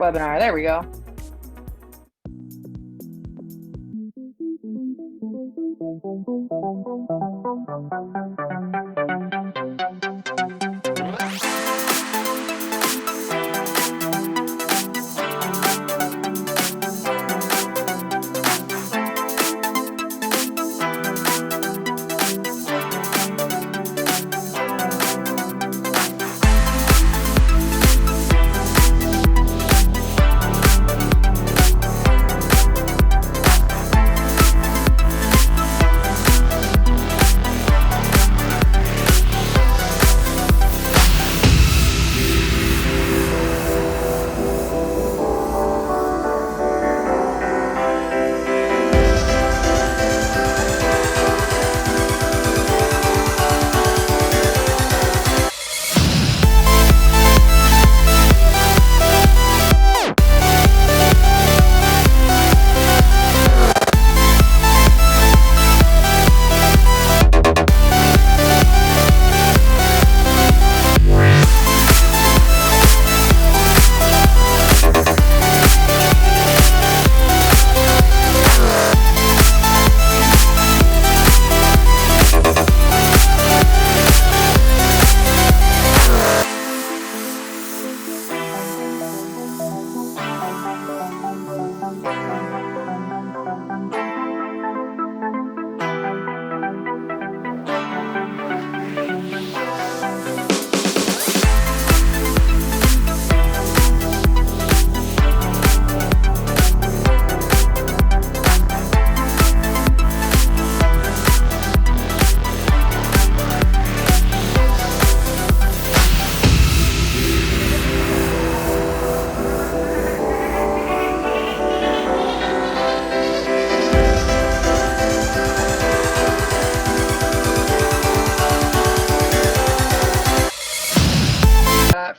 Webinar. There we go.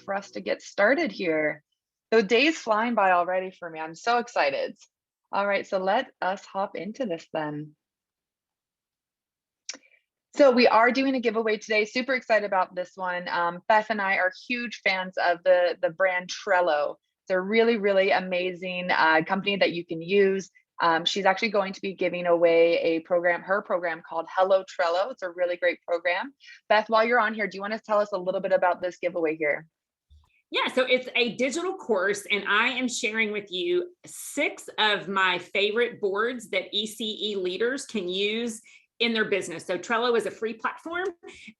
For us to get started here. The day's flying by already for me. I'm so excited. All right, so let us hop into this then. So we are doing a giveaway today. Super excited about this one. Beth and I are huge fans of the brand Trello. It's a really, really amazing company that you can use. She's actually going to be giving away her program called Hello Trello. It's a really great program. Beth, while you're on here, do you want to tell us a little bit about this giveaway here? Yeah, so it's a digital course, and I am sharing with you 6 of my favorite boards that ECE leaders can use in their business. So Trello is a free platform,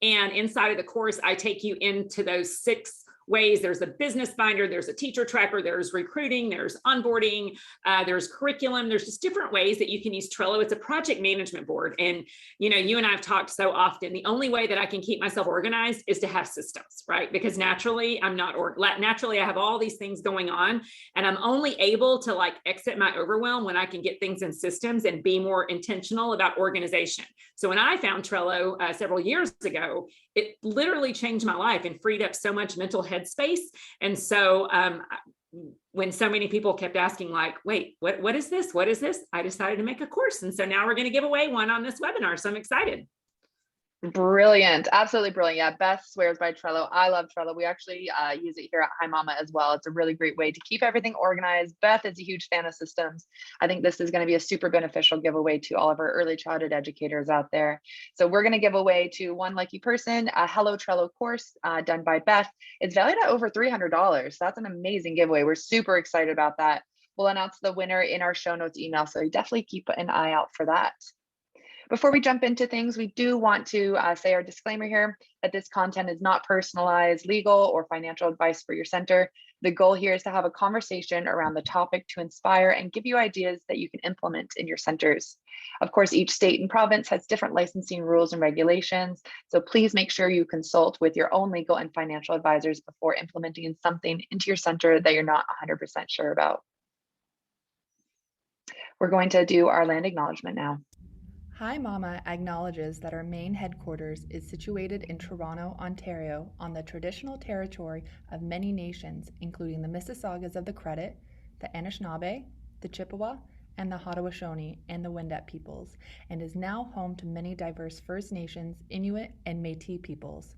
and inside of the course, I take you into those 6 ways. There's a business binder, there's a teacher tracker, there's recruiting, there's onboarding, there's curriculum, there's just different ways that you can use Trello. It's a project management board. And, you and I have talked so often, the only way that I can keep myself organized is to have systems, right? Because naturally naturally I have all these things going on, and I'm only able to exit my overwhelm when I can get things in systems and be more intentional about organization. So when I found Trello several years ago, it literally changed my life and freed up so much mental headspace. And so when so many people kept asking, wait, what is this? What is this? I decided to make a course. And so now we're going to give away one on this webinar. So I'm excited. Brilliant. Absolutely brilliant. Yeah, Beth swears by Trello. I love Trello. We actually use it here at Hi Mama as well. It's a really great way to keep everything organized. Beth is a huge fan of systems. I think this is going to be a super beneficial giveaway to all of our early childhood educators out there. So we're going to give away to one lucky person a Hello Trello course done by Beth. It's valued at over $300. So that's an amazing giveaway. We're super excited about that. We'll announce the winner in our show notes email. So definitely keep an eye out for that. Before we jump into things, we do want to say our disclaimer here that this content is not personalized legal or financial advice for your center. The goal here is to have a conversation around the topic to inspire and give you ideas that you can implement in your centers. Of course, each state and province has different licensing rules and regulations, so please make sure you consult with your own legal and financial advisors before implementing something into your center that you're not 100% sure about. We're going to do our land acknowledgement now. Hi Mama acknowledges that our main headquarters is situated in Toronto, Ontario, on the traditional territory of many nations, including the Mississaugas of the Credit, the Anishinaabe, the Chippewa, and the Haudenosaunee and the Wendat peoples, and is now home to many diverse First Nations, Inuit, and Métis peoples.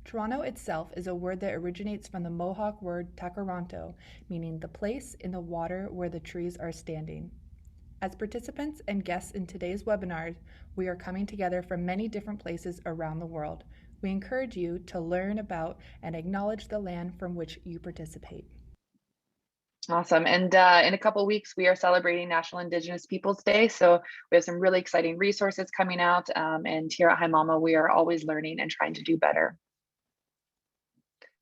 Toronto itself is a word that originates from the Mohawk word takaranto, meaning the place in the water where the trees are standing. As participants and guests in today's webinar, we are coming together from many different places around the world. We encourage you to learn about and acknowledge the land from which you participate. Awesome. And in a couple of weeks, we are celebrating National Indigenous Peoples Day. So we have some really exciting resources coming out. And here at Hi Mama, we are always learning and trying to do better.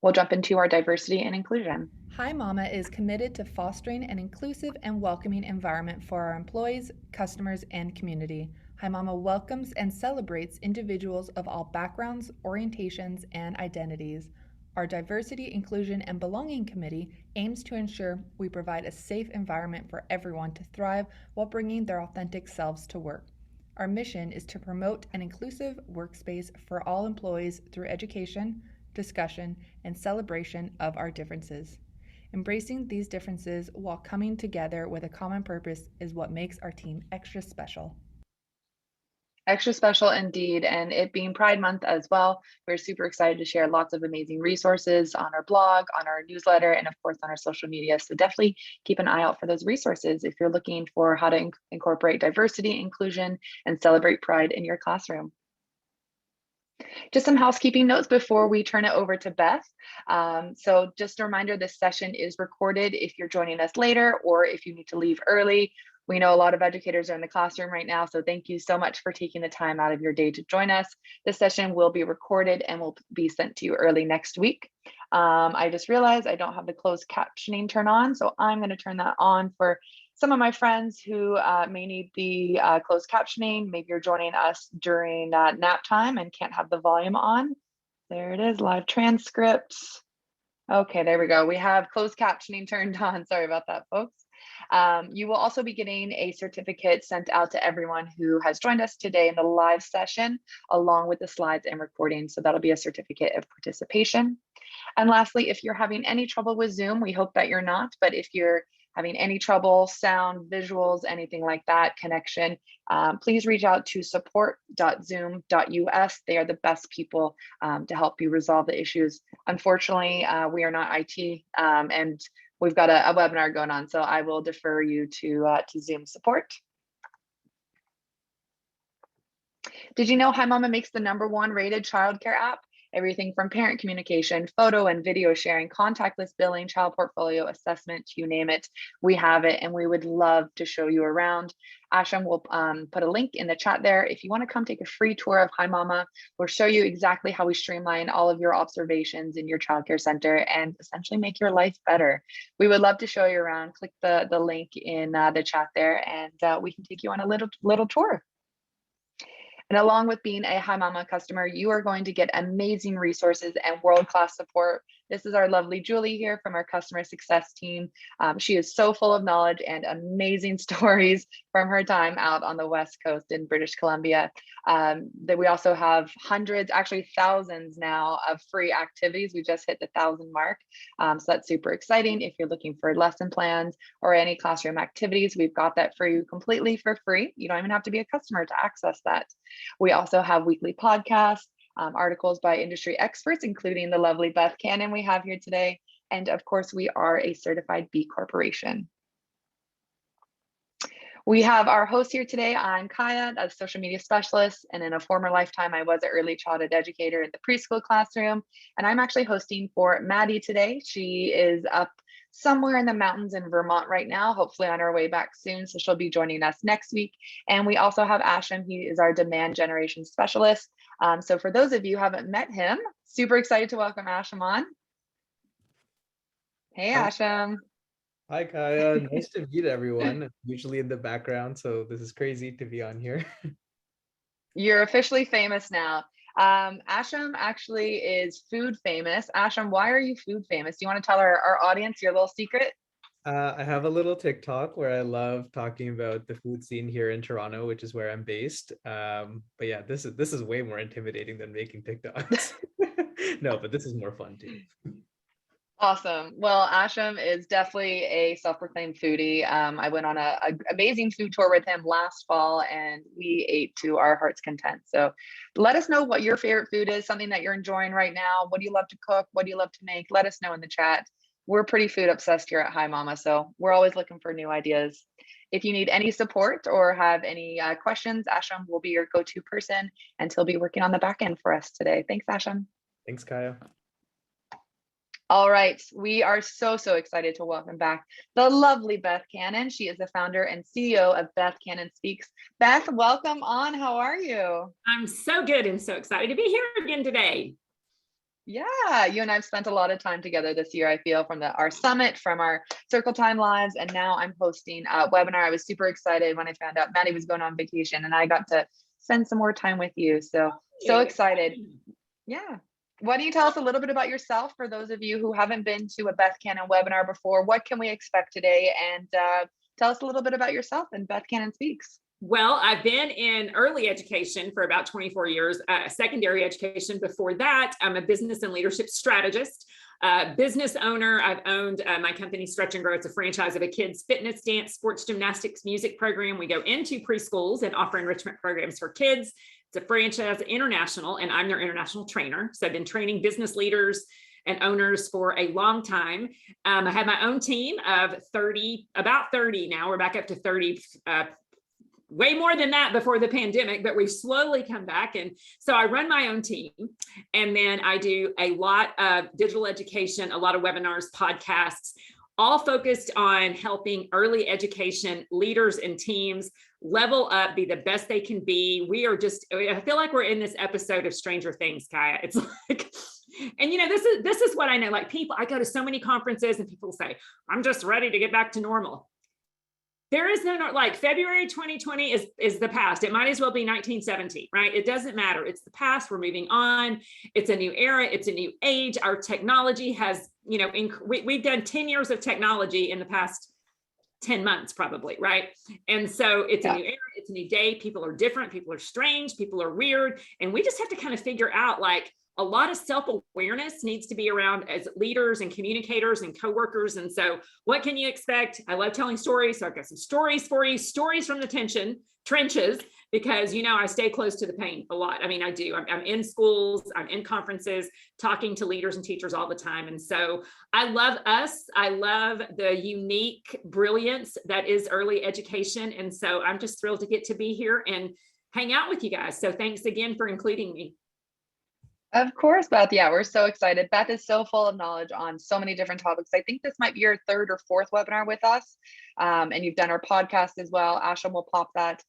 We'll jump into our diversity and inclusion. Hi Mama is committed to fostering an inclusive and welcoming environment for our employees, customers, and community. Hi Mama welcomes and celebrates individuals of all backgrounds, orientations, and identities. Our Diversity, Inclusion, and Belonging Committee aims to ensure we provide a safe environment for everyone to thrive while bringing their authentic selves to work. Our mission is to promote an inclusive workspace for all employees through education, discussion, and celebration of our differences. Embracing these differences while coming together with a common purpose is what makes our team extra special. Extra special indeed. And it being Pride Month as well, we're super excited to share lots of amazing resources on our blog, on our newsletter, and of course on our social media. So definitely keep an eye out for those resources if you're looking for how to incorporate diversity, inclusion, and celebrate Pride in your classroom. Just some housekeeping notes before we turn it over to Beth. So just a reminder, this session is recorded if you're joining us later or if you need to leave early. We know a lot of educators are in the classroom right now, so thank you so much for taking the time out of your day to join us. This session will be recorded and will be sent to you early next week. I just realized I don't have the closed captioning turned on, so I'm going to turn that on for some of my friends who may need the closed captioning. Maybe you're joining us during nap time and can't have the volume on. There it is, live transcripts. Okay, there we go. We have closed captioning turned on. Sorry about that, folks. You will also be getting a certificate sent out to everyone who has joined us today in the live session, along with the slides and recording. So that'll be a certificate of participation. And lastly, if you're having any trouble with Zoom, we hope that you're not, but if you're having any trouble, sound, visuals, anything like that, connection, please reach out to support.zoom.us. They are the best people to help you resolve the issues. Unfortunately, we are not IT and we've got a webinar going on, so I will defer you to Zoom support. Did you know Hi Mama makes the #1 rated childcare app? Everything from parent communication, photo and video sharing, contactless billing, child portfolio assessment, you name it, we have it, and we would love to show you around. Asham will put a link in the chat there. If you want to come take a free tour of Hi Mama, we'll show you exactly how we streamline all of your observations in your childcare center and essentially make your life better. We would love to show you around. Click the link in the chat there, and we can take you on a little tour. And along with being a Hi Mama customer, you are going to get amazing resources and world-class support. This is our lovely Julie here from our customer success team. She is so full of knowledge and amazing stories from her time out on the West Coast in British Columbia. That we also have hundreds, actually thousands now of free activities. We just hit the 1,000 mark. So that's super exciting. If you're looking for lesson plans or any classroom activities, we've got that for you completely for free. You don't even have to be a customer to access that. We also have weekly podcasts, articles by industry experts, including the lovely Beth Cannon we have here today. And of course, we are a certified B Corporation. We have our host here today. I'm Kaya, a social media specialist, and in a former lifetime, I was an early childhood educator in the preschool classroom. And I'm actually hosting for Maddie today. She is up somewhere in the mountains in Vermont right now, hopefully on our way back soon. So she'll be joining us next week. And we also have Asham. He is our demand generation specialist. So for those of you who haven't met him, super excited to welcome Asham on. Hey, Asham. Hi, Kaya. Nice to meet everyone. I'm usually in the background, so this is crazy to be on here. You're officially famous now. Asham actually is food famous. Asham, why are you food famous? Do you want to tell our audience your little secret? I have a little TikTok where I love talking about the food scene here in Toronto, which is where I'm based. But yeah, this is way more intimidating than making TikToks. No, but this is more fun too. Awesome. Well, Asham is definitely a self-proclaimed foodie. I went on a amazing food tour with him last fall, and we ate to our heart's content. So let us know what your favorite food is, something that you're enjoying right now. What do you love to cook? What do you love to make? Let us know in the chat. We're pretty food obsessed here at Hi Mama, so we're always looking for new ideas. If you need any support or have any questions, Asham will be your go-to person, and he'll be working on the back end for us today. Thanks, Asham. Thanks, Kaya. All right, we are so excited to welcome back the lovely Beth Cannon. She is the founder and CEO of Beth Cannon Speaks. Beth, welcome on. How are you? I'm so good and so excited to be here again today. Yeah, you and I've spent a lot of time together this year, I feel, from our summit, from our Circle Time Lives, and now I'm hosting a webinar. I was super excited when I found out Maddie was going on vacation, and I got to spend some more time with you. So excited. Yeah. Why don't you tell us a little bit about yourself for those of you who haven't been to a Beth Cannon webinar before? What can we expect today? And tell us a little bit about yourself and Beth Cannon Speaks. Well, I've been in early education for about 24 years, secondary education. Before that, I'm a business and leadership strategist, business owner. I've owned my company, Stretch and Grow. It's a franchise of a kids' fitness, dance, sports, gymnastics, music program. We go into preschools and offer enrichment programs for kids. It's a franchise, international, and I'm their international trainer. So I've been training business leaders and owners for a long time. I have my own team of 30, about 30 now. We're back up to 30, way more than that before the pandemic, but we've slowly come back. And so I run my own team, and then I do a lot of digital education, a lot of webinars, podcasts, all focused on helping early education leaders and teams level up, be the best they can be. I feel like we're in this episode of Stranger Things, Kaya. It's like, and this is what I know, like people, I go to so many conferences and people say, I'm just ready to get back to normal. There is no, like February 2020 is the past. It might as well be 1970, right? It doesn't matter. It's the past. We're moving on. It's a new era. It's a new age. Our technology has, we've done 10 years of technology in the past 10 months probably, right? And so it's a new era. It's a new day. People are different. People are strange. People are weird. And we just have to kind of figure out, like, a lot of self-awareness needs to be around as leaders and communicators and coworkers. And so what can you expect? I love telling stories. So I've got some stories for you, stories from the trenches, because, I stay close to the pain a lot. I mean, I do. I'm in schools, I'm in conferences, talking to leaders and teachers all the time. And so I love us. I love the unique brilliance that is early education. And so I'm just thrilled to get to be here and hang out with you guys. So thanks again for including me. Of course, Beth. Yeah, we're so excited. Beth is so full of knowledge on so many different topics. I think this might be your third or fourth webinar with us. And you've done our podcast as well. Asham will pop that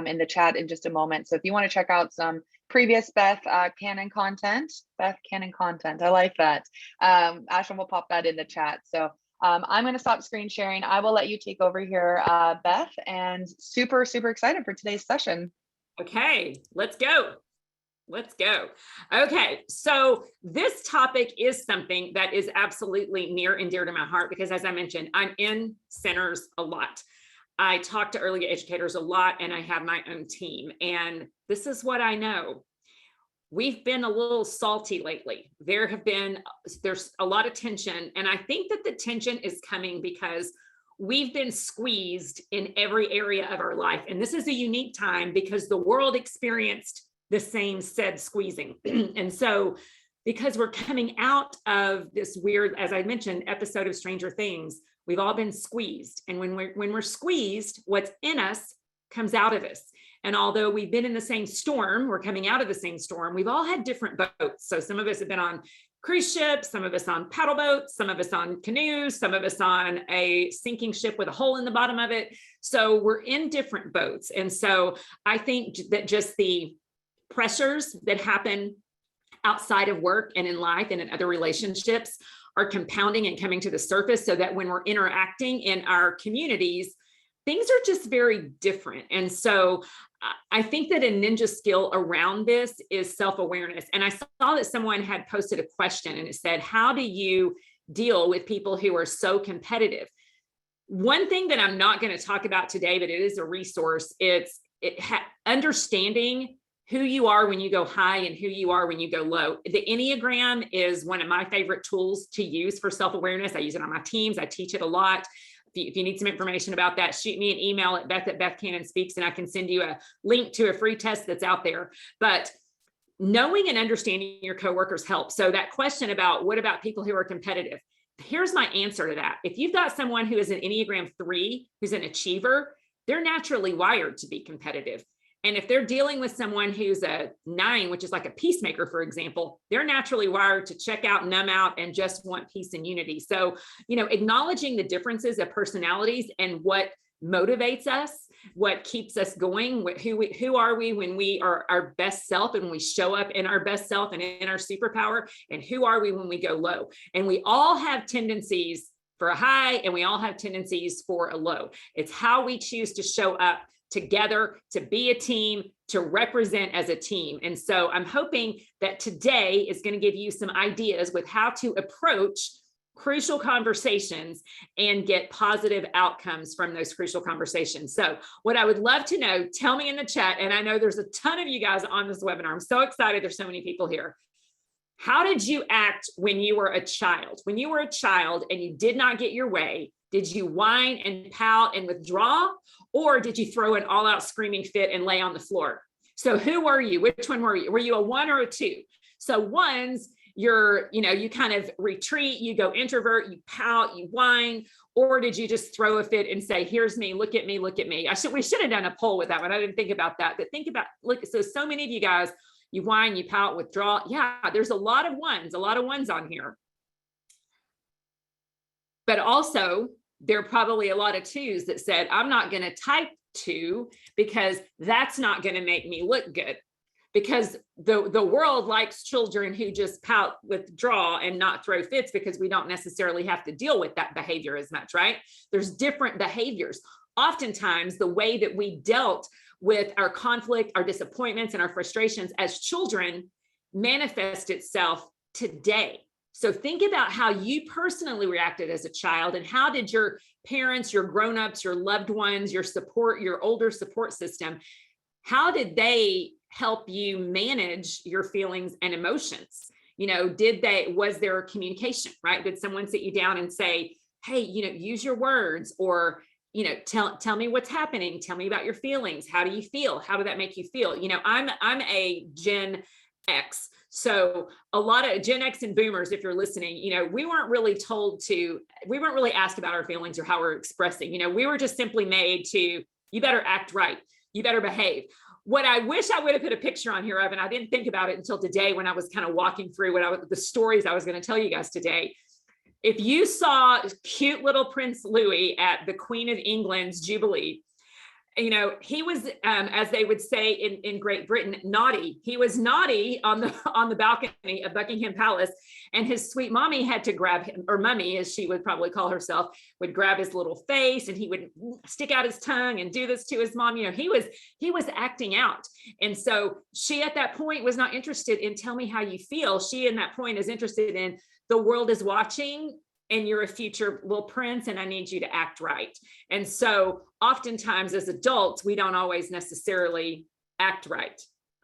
in the chat in just a moment. So if you want to check out some previous Beth Cannon content, I like that. Asham will pop that in the chat. So I'm going to stop screen sharing. I will let you take over here, Beth, and super excited for today's session. Okay, let's go. Let's go. Okay, so this topic is something that is absolutely near and dear to my heart because, as I mentioned, I'm in centers a lot. I talk to early educators a lot, and I have my own team. And this is what I know. We've been a little salty lately. There's a lot of tension, and I think that the tension is coming because we've been squeezed in every area of our life. And this is a unique time because the world experienced the same said squeezing. And so because we're coming out of this weird, as I mentioned, episode of Stranger Things, we've all been squeezed. And when we're squeezed, what's in us comes out of us. And although we've been in the same storm, we're coming out of the same storm, we've all had different boats. So some of us have been on cruise ships, some of us on paddle boats, some of us on canoes, some of us on a sinking ship with a hole in the bottom of it. So we're in different boats. And so I think that just the pressures that happen outside of work and in life and in other relationships are compounding and coming to the surface so that when we're interacting in our communities, things are just very different. And so I think that a ninja skill around this is self-awareness. And I saw that someone had posted a question and it said, how do you deal with people who are so competitive? One thing that I'm not going to talk about today, but it is a resource, it's understanding who you are when you go high and who you are when you go low. The Enneagram is one of my favorite tools to use for self-awareness. I use it on my teams. I teach it a lot. If you need some information about that, shoot me an email at Beth@BethCannonSpeaks, and I can send you a link to a free test that's out there. But knowing and understanding your coworkers helps. So that question about what about people who are competitive? Here's my answer to that. If you've got someone who is an Enneagram 3, who's an achiever, they're naturally wired to be competitive. And if they're dealing with someone who's a 9, which is like a peacemaker, for example, they're naturally wired to check out, numb out, and just want peace and unity. So, acknowledging the differences of personalities and what motivates us, what keeps us going, who are we when we are our best self and when we show up in our best self and in our superpower, and who are we when we go low? And we all have tendencies for a high, and we all have tendencies for a low. It's how we choose to show up together, to be a team, to represent as a team. And so I'm hoping that today is going to give you some ideas with how to approach crucial conversations and get positive outcomes from those crucial conversations. So what I would love to know, tell me in the chat, and I know there's a ton of you guys on this webinar. I'm so excited. There's so many people here. How did you act when you were a child? When you were a child and you did not get your way, did you whine and pout and withdraw? Or did you throw an all-out screaming fit and lay on the floor? So who were you? Which one were you? Were you a 1 or a 2? So ones, you kind of retreat, you go introvert, you pout, you whine, or did you just throw a fit and say, here's me, look at me, look at me? We should have done a poll with that one. I didn't think about that, but look, so many of you guys, you whine, you pout, withdraw. Yeah, there's a lot of ones on here. But also, there are probably a lot of 2s that said, I'm not going to type 2 because that's not going to make me look good. Because the world likes children who just pout, withdraw, and not throw fits, because we don't necessarily have to deal with that behavior as much, right? There's different behaviors. Oftentimes, the way that we dealt with our conflict, our disappointments, and our frustrations as children manifest itself today. So think about how you personally reacted as a child, and how did your parents, your grownups, your loved ones, your older support system, how did they help you manage your feelings and emotions? Was there communication, right? Did someone sit you down and say, hey, use your words, or, tell me what's happening. Tell me about your feelings. How do you feel? How did that make you feel? I'm a Gen X. So a lot of Gen X and boomers, if you're listening, we weren't really asked about our feelings or how we're expressing. We were just simply made to, you better act right. You better behave. What I wish I would have put a picture on here of, and I didn't think about it until today when I was kind of walking through the stories I was going to tell you guys today. If you saw cute little Prince Louis at the Queen of England's Jubilee, he was, as they would say in Great Britain, naughty. He was naughty on the balcony of Buckingham Palace, and his sweet mommy had to grab him, or mummy, as she would probably call herself, would grab his little face, and he would stick out his tongue and do this to his mom. He was acting out. And so she at that point was not interested in tell me how you feel. She in that point is interested in the world is watching, and you're a future little prince, and I need you to act right. And so oftentimes as adults, we don't always necessarily act right.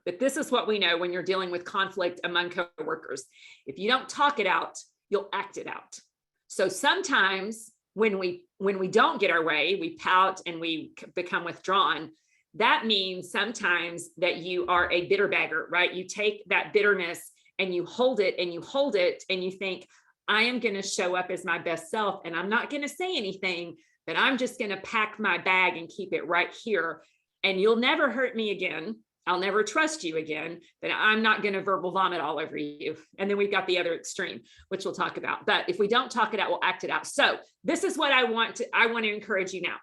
But this is what we know when you're dealing with conflict among coworkers. If you don't talk it out, you'll act it out. So sometimes when we don't get our way, we pout and we become withdrawn. That means sometimes that you are a bitter bagger, right? You take that bitterness and you hold it and you hold it, and you think, I am going to show up as my best self, and I'm not going to say anything, but I'm just going to pack my bag and keep it right here. And you'll never hurt me again. I'll never trust you again, but I'm not going to verbal vomit all over you. And then we've got the other extreme, which we'll talk about. But if we don't talk it out, we'll act it out. So this is what I want to encourage you now.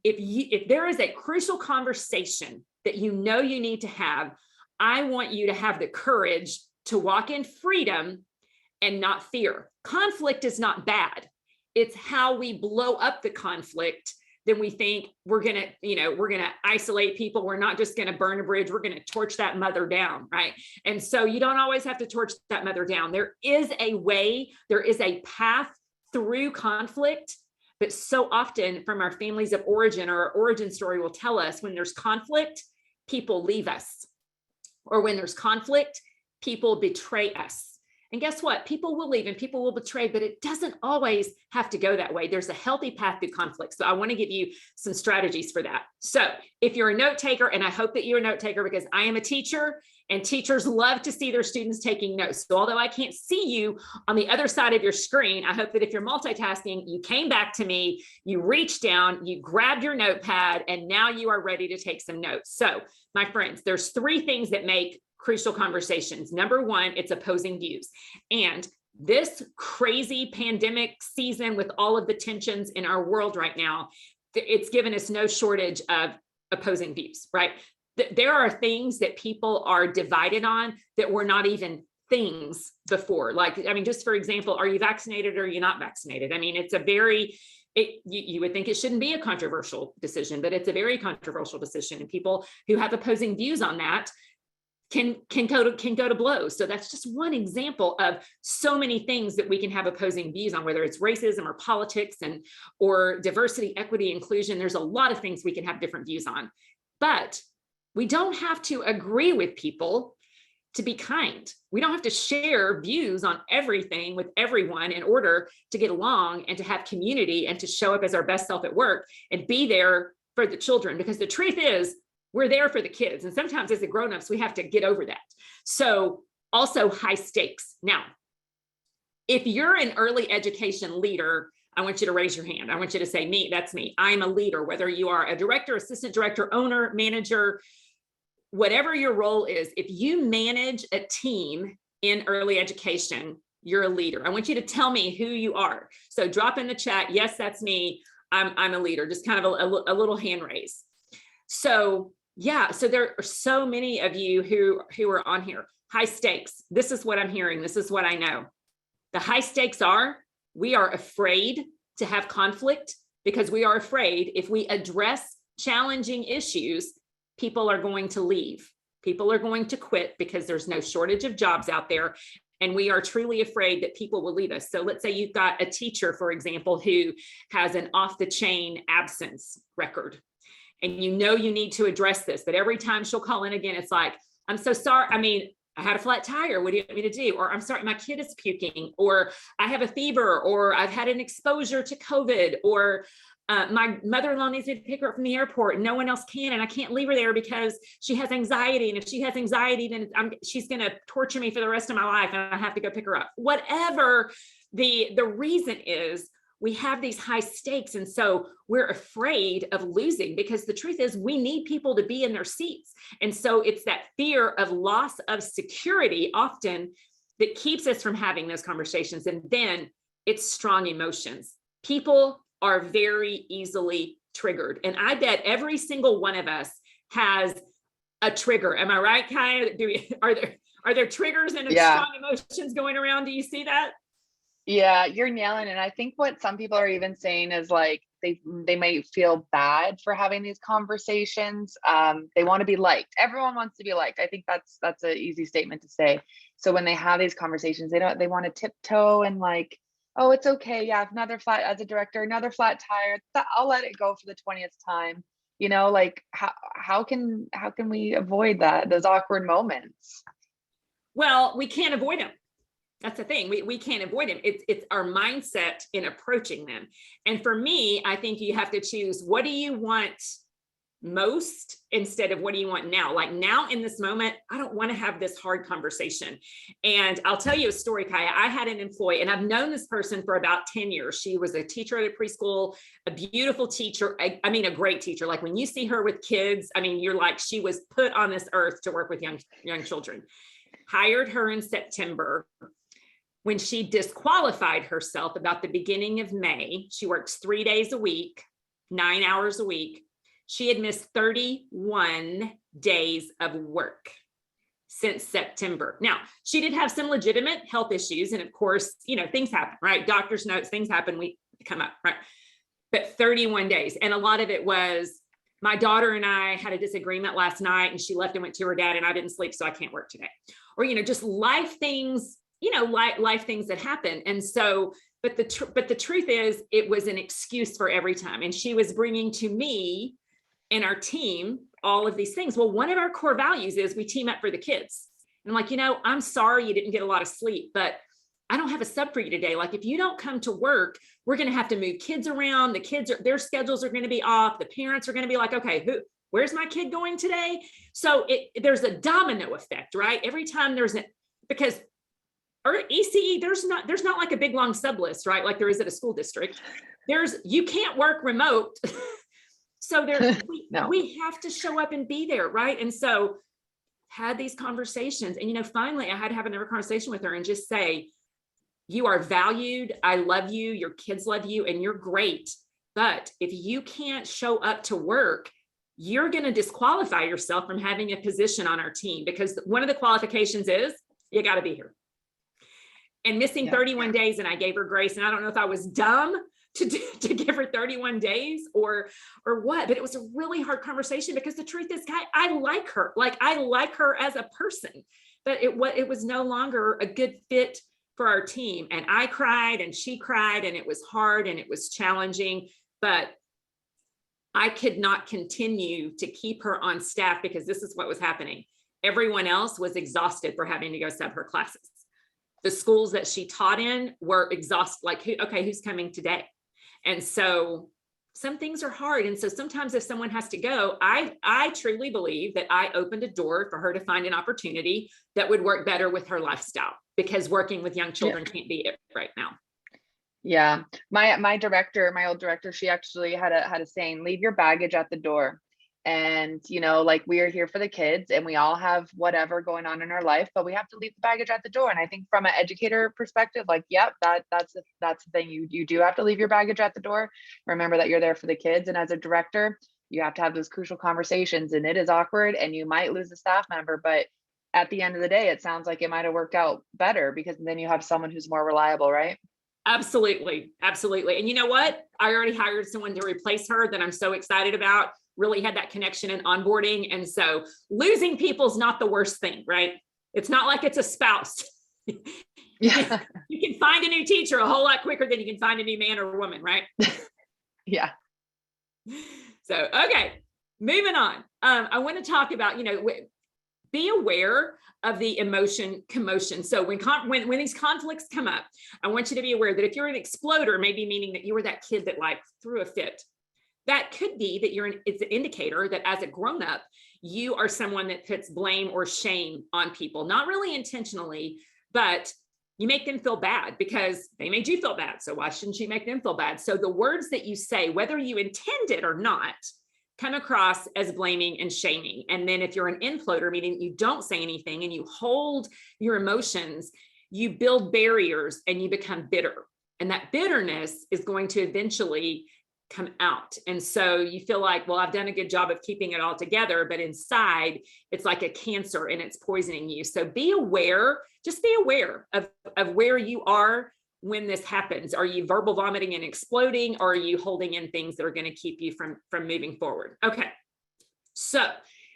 If there is a crucial conversation that you need to have, I want you to have the courage to walk in freedom and not fear. Conflict is not bad. It's how we blow up the conflict. Then we think we're going to isolate people. We're not just going to burn a bridge. We're going to torch that mother down, right? And so you don't always have to torch that mother down. There is a way, there is a path through conflict. But so often from our families of origin, or our origin story will tell us, when there's conflict, people leave us. or when there's conflict, people betray us. And guess what? People will leave and people will betray, but it doesn't always have to go that way. There's a healthy path through conflict. So I want to give you some strategies for that. So if you're a note taker, and I hope that you're a note taker because I am a teacher and teachers love to see their students taking notes. So although I can't see you on the other side of your screen, I hope that if you're multitasking, you came back to me, you reached down, you grabbed your notepad, and now you are ready to take some notes. So my friends, there's 3 things that make crucial conversations. Number 1, it's opposing views. And this crazy pandemic season with all of the tensions in our world right now, it's given us no shortage of opposing views, right? There are things that people are divided on that were not even things before. Like, I mean, just for example, are you vaccinated or are you not vaccinated? I mean, it's a very, you would think it shouldn't be a controversial decision, but it's a very controversial decision. And people who have opposing views on that can go to blows. So that's just one example of so many things that we can have opposing views on, whether it's racism or politics or diversity, equity, inclusion. There's a lot of things we can have different views on, but we don't have to agree with people to be kind. We don't have to share views on everything with everyone in order to get along and to have community and to show up as our best self at work and be there for the children. Because the truth is, we're there for the kids. And sometimes as the grownups, we have to get over that. So also high stakes. Now, if you're an early education leader, I want you to raise your hand. I want you to say, me, that's me. I'm a leader, whether you are a director, assistant director, owner, manager, whatever your role is. If you manage a team in early education, you're a leader. I want you to tell me who you are. So drop in the chat. Yes, that's me. I'm a leader. Just kind of a little hand raise. So yeah, so there are so many of you who are on here. High stakes. This is what I'm hearing. This is what I know. The high stakes are, we are afraid to have conflict because we are afraid if we address challenging issues, people are going to leave. People are going to quit because there's no shortage of jobs out there. And we are truly afraid that people will leave us. So let's say you've got a teacher, for example, who has an off the chain absence record. And you know you need to address this, but every time she'll call in again, it's like, I'm so sorry. I mean, I had a flat tire. What do you want me to do? Or I'm sorry, my kid is puking, or I have a fever, or I've had an exposure to COVID, or my mother-in-law needs me to pick her up from the airport and no one else can, and I can't leave her there because she has anxiety. And if she has anxiety, then she's going to torture me for the rest of my life and I have to go pick her up. Whatever the reason is, we have these high stakes. And so we're afraid of losing because the truth is we need people to be in their seats. And so it's that fear of loss of security often that keeps us from having those conversations. And then it's strong emotions. People are very easily triggered. And I bet every single one of us has a trigger. Am I right, Kaya? Are there triggers and strong emotions going around? Do you see that? Yeah, you're nailing it. I think what some people are even saying is like they might feel bad for having these conversations. They want to be liked. Everyone wants to be liked. I think that's an easy statement to say. So when they have these conversations, they want to tiptoe and like, oh, it's okay. Yeah, another flat, as a director, another flat tire. I'll let it go for the 20th time. You know, like how can we avoid those awkward moments? Well, we can't avoid them. That's the thing. We can't avoid them. It's our mindset in approaching them. And for me, I think you have to choose, what do you want most instead of what do you want now? Like now in this moment, I don't want to have this hard conversation. And I'll tell you a story, Kaya. I had an employee and I've known this person for about 10 years. She was a teacher at a preschool, a beautiful teacher. I mean, a great teacher. Like when you see her with kids, I mean, you're like, she was put on this earth to work with young children. Hired her in September. When she disqualified herself about the beginning of May, she works 3 days a week, 9 hours a week. She had missed 31 days of work since September. Now, she did have some legitimate health issues. And of course, you know, things happen, right? Doctor's notes, things happen, we come up, right? But 31 days. And a lot of it was, my daughter and I had a disagreement last night and she left and went to her dad and I didn't sleep, so I can't work today. Or, you know, just life things, you know, life things that happen. And so, but the truth is, it was an excuse for every time. And she was bringing to me and our team, all of these things. Well, one of our core values is we team up for the kids. And I'm like, I'm sorry you didn't get a lot of sleep, but I don't have a sub for you today. Like, if you don't come to work, we're going to have to move kids around. Their schedules are going to be off. The parents are going to be like, okay, where's my kid going today? So there's a domino effect, right? Every time because or ECE, there's not like a big long sub list, right? Like there is at a school district. You can't work remote. So No. we have to show up and be there, right? And so had these conversations, and finally I had to have another conversation with her and just say, you are valued. I love you. Your kids love you, and you're great. But if you can't show up to work, you're going to disqualify yourself from having a position on our team, because one of the qualifications is you got to be here. And missing 31 days, and I gave her grace. And I don't know if I was dumb to give her 31 days or what, but it was a really hard conversation, because the truth is, I like her. Like, I like her as a person, but it was no longer a good fit for our team. And I cried and she cried, and it was hard and it was challenging, but I could not continue to keep her on staff, because this is what was happening. Everyone else was exhausted for having to go sub her classes. The schools that she taught in were exhausted. Like, who's coming today? And so some things are hard. And so sometimes if someone has to go, I truly believe that I opened a door for her to find an opportunity that would work better with her lifestyle, because working with young children can't be it right now. Yeah. My old director, she actually had a saying, leave your baggage at the door. And, like, we are here for the kids, and we all have whatever going on in our life, but we have to leave the baggage at the door. And I think from an educator perspective, like, yep, that's the thing. You do have to leave your baggage at the door. Remember that you're there for the kids. And as a director, you have to have those crucial conversations, and it is awkward, and you might lose a staff member, but at the end of the day, it sounds like it might have worked out better, because then you have someone who's more reliable, right? Absolutely. Absolutely. And you know what? I already hired someone to replace her that I'm so excited about. Really had that connection and onboarding. And so losing people's not the worst thing, right? It's not like it's a spouse. Yeah. You can find a new teacher a whole lot quicker than you can find a new man or woman, right? Yeah. So, okay, moving on. I want to talk about, be aware of the commotion. So when these conflicts come up, I want you to be aware that if you're an exploder, maybe meaning that you were that kid that like threw a fit. That could be that it's an indicator that as a grown-up, you are someone that puts blame or shame on people, not really intentionally, but you make them feel bad because they made you feel bad. So why shouldn't you make them feel bad? So the words that you say, whether you intend it or not, come across as blaming and shaming. And then if you're an imploder, meaning you don't say anything and you hold your emotions, you build barriers and you become bitter. And that bitterness is going to eventually come out. And so you feel like, well, I've done a good job of keeping it all together, but inside it's like a cancer and it's poisoning you. So be aware, just be aware of where you are when this happens. Are you verbal vomiting and exploding, or are you holding in things that are going to keep you from moving forward? Okay. So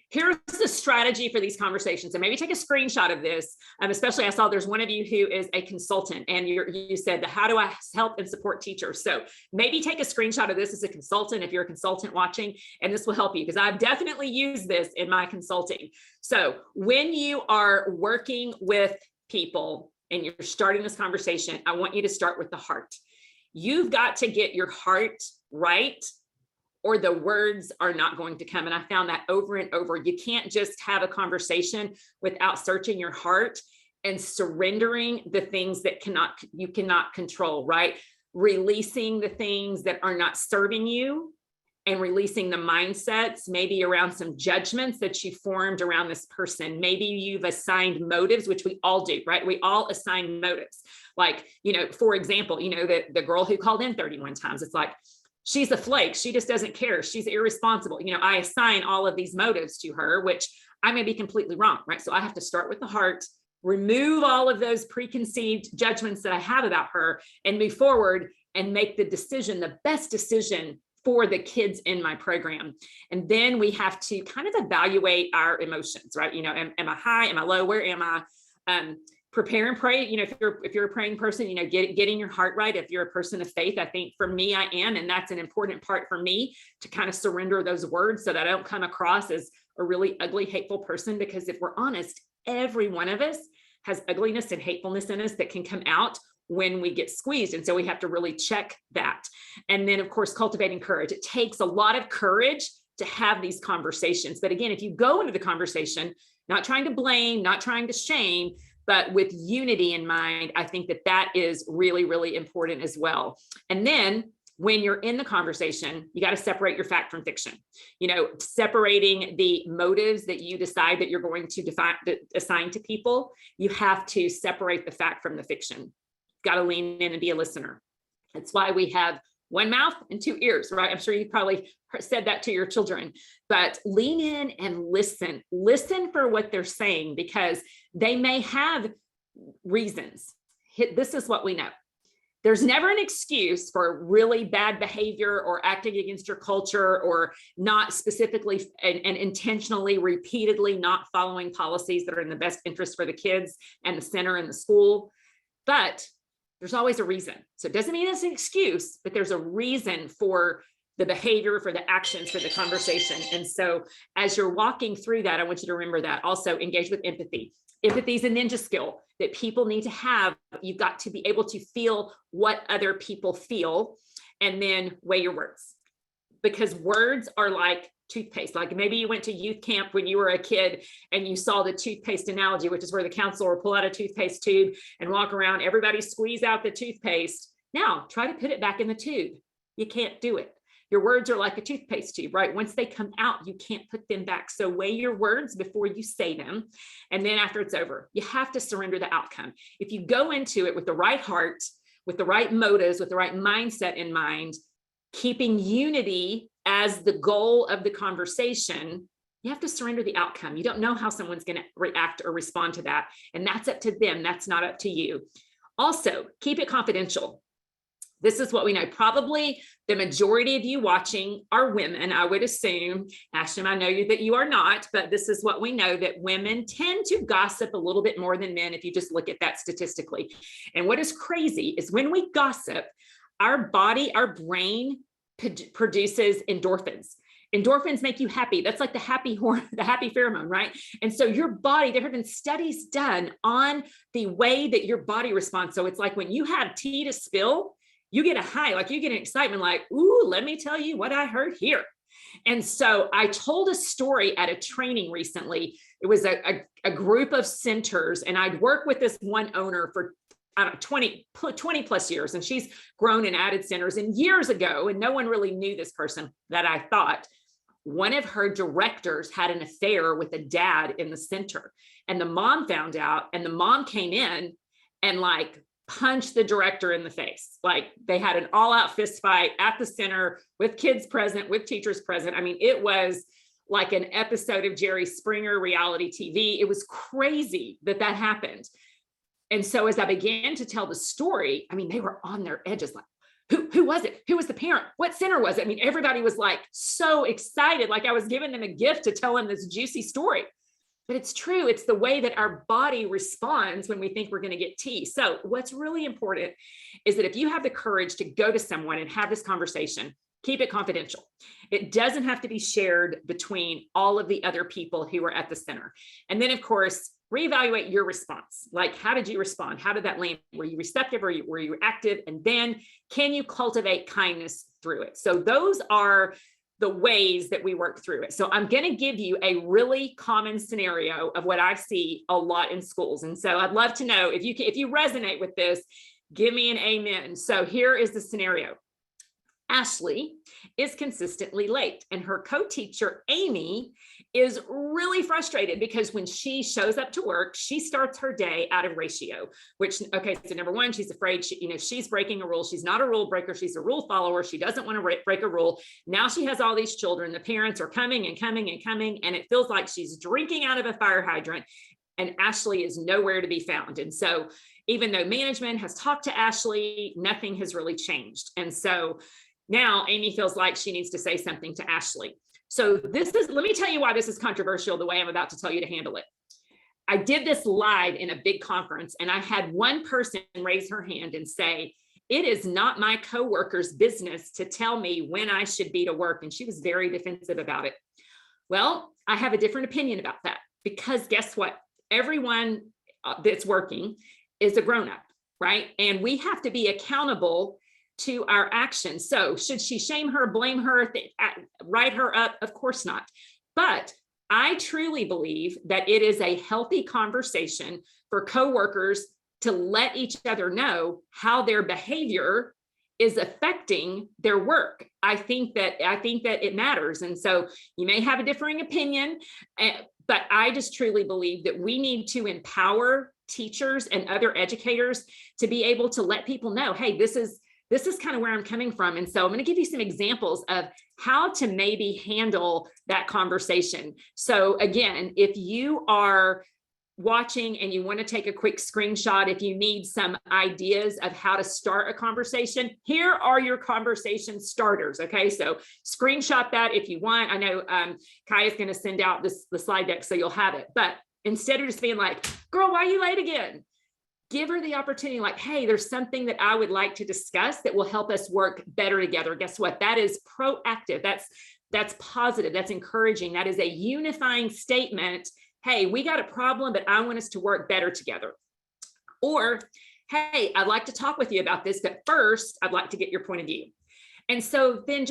here's the strategy for these conversations. And maybe take a screenshot of this. Especially I saw there's one of you who is a consultant, and you said, how do I help and support teachers? So maybe take a screenshot of this as a consultant, if you're a consultant watching, and this will help you, because I've definitely used this in my consulting. So when you are working with people and you're starting this conversation, I want you to start with the heart. You've got to get your heart right, or the words are not going to come. And I found that over and over. You can't just have a conversation without searching your heart and surrendering the things that you cannot control, right? Releasing the things that are not serving you, and releasing the mindsets, maybe around some judgments that you formed around this person. Maybe you've assigned motives, which we all do, right? We all assign motives. Like, for example, the girl who called in 31 times, it's like, she's a flake. She just doesn't care. She's irresponsible. I assign all of these motives to her, which I may be completely wrong, right? So I have to start with the heart, remove all of those preconceived judgments that I have about her, and move forward and make the decision, the best decision for the kids in my program. And then we have to kind of evaluate our emotions, right? Am I high? Am I low? Where am I? prepare and pray. If you're a praying person, getting your heart right. If you're a person of faith, I think for me, I am. And that's an important part for me to kind of surrender those words so that I don't come across as a really ugly, hateful person. Because if we're honest, every one of us has ugliness and hatefulness in us that can come out when we get squeezed. And so we have to really check that. And then, of course, cultivating courage. It takes a lot of courage to have these conversations. But again, if you go into the conversation, not trying to blame, not trying to shame, but with unity in mind, I think that is really, really important as well. And then when you're in the conversation, you got to separate your fact from fiction. Separating the motives that you decide that you're going to assign to people, you have to separate the fact from the fiction. Got to lean in and be a listener. That's why we have one mouth and two ears, right? I'm sure you probably said that to your children, but lean in and listen for what they're saying, because they may have reasons. This is what we know. There's never an excuse for really bad behavior or acting against your culture or not specifically and intentionally, repeatedly not following policies that are in the best interest for the kids and the center and the school. But there's always a reason. So it doesn't mean it's an excuse, but there's a reason for the behavior, for the actions, for the conversation. And so as you're walking through that, I want you to remember that. Also engage with empathy. Empathy is a ninja skill that people need to have. You've got to be able to feel what other people feel and then weigh your words, because words are like toothpaste. Like maybe you went to youth camp when you were a kid and you saw the toothpaste analogy, which is where the counselor will pull out a toothpaste tube and walk around, everybody squeeze out the toothpaste. Now try to put it back in the tube. You can't do it. Your words are like a toothpaste tube, right? Once they come out, you can't put them back. So weigh your words before you say them. And then after it's over, you have to surrender the outcome. If you go into it with the right heart, with the right motives, with the right mindset in mind, keeping unity as the goal of the conversation, you have to surrender the outcome. You don't know how someone's going to react or respond to that. And that's up to them. That's not up to you. Also, keep it confidential. This is what we know. Probably the majority of you watching are women, I would assume. Ashton, I know that you are not, but this is what we know, that women tend to gossip a little bit more than men if you just look at that statistically. And what is crazy is when we gossip, our body, our brain produces endorphins. Endorphins make you happy. That's like the happy hormone, the happy pheromone, right? And so your body, there have been studies done on the way that your body responds. So it's like when you have tea to spill, you get a high, like you get an excitement, like, ooh, let me tell you what I heard here. And so I told a story at a training recently. It was a group of centers, and I'd worked with this one owner for 20 plus years, and she's grown and added centers. And years ago, and no one really knew this person, that I thought one of her directors had an affair with a dad in the center, and the mom found out, and the mom came in and like punched the director in the face. Like they had an all-out fist fight at the center with kids present, with teachers present. I mean, it was like an episode of Jerry Springer reality TV. It was crazy that happened. And so as I began to tell the story, I mean, they were on their edges, like, who was it? Who was the parent? What center was it? I mean, everybody was like so excited, like I was giving them a gift to tell them this juicy story. But it's true. It's the way that our body responds when we think we're going to get tea. So what's really important is that if you have the courage to go to someone and have this conversation, keep it confidential. It doesn't have to be shared between all of the other people who are at the center. And then, of course, reevaluate your response. Like, how did you respond? How did that land? Were you receptive or were you active? And then can you cultivate kindness through it? So those are the ways that we work through it. So I'm going to give you a really common scenario of what I see a lot in schools. And so I'd love to know if you resonate with this, give me an amen. So here is the scenario. Ashley is consistently late, and her co-teacher, Amy, is really frustrated because when she shows up to work, she starts her day out of ratio, which, okay, so number one, she's afraid she's breaking a rule. She's not a rule breaker. She's a rule follower. She doesn't want to break a rule. Now she has all these children. The parents are coming and coming and coming, and it feels like she's drinking out of a fire hydrant, and Ashley is nowhere to be found. And so even though management has talked to Ashley, nothing has really changed. And so now Amy feels like she needs to say something to Ashley. So let me tell you why this is controversial the way I'm about to tell you to handle it. I did this live in a big conference, and I had one person raise her hand and say, it is not my coworkers' business to tell me when I should be to work. And she was very defensive about it. Well, I have a different opinion about that, because guess what? Everyone that's working is a grown-up, right? And we have to be accountable to our actions. So should she shame her, blame her, write her up? Of course not. But I truly believe that it is a healthy conversation for coworkers to let each other know how their behavior is affecting their work. I think that it matters. And so you may have a differing opinion, but I just truly believe that we need to empower teachers and other educators to be able to let people know, hey, this is kind of where I'm coming from. And so I'm going to give you some examples of how to maybe handle that conversation. So again, if you are watching and you want to take a quick screenshot, if you need some ideas of how to start a conversation, here are your conversation starters. Okay, so screenshot that if you want. I know Kai is going to send out the slide deck so you'll have it. But instead of just being like, girl, why are you late again? Give her the opportunity, like, hey, there's something that I would like to discuss that will help us work better together. Guess what? That is proactive. That's positive. That's encouraging. That is a unifying statement. Hey, we got a problem, but I want us to work better together. Or, hey, I'd like to talk with you about this, but first, I'd like to get your point of view. And so then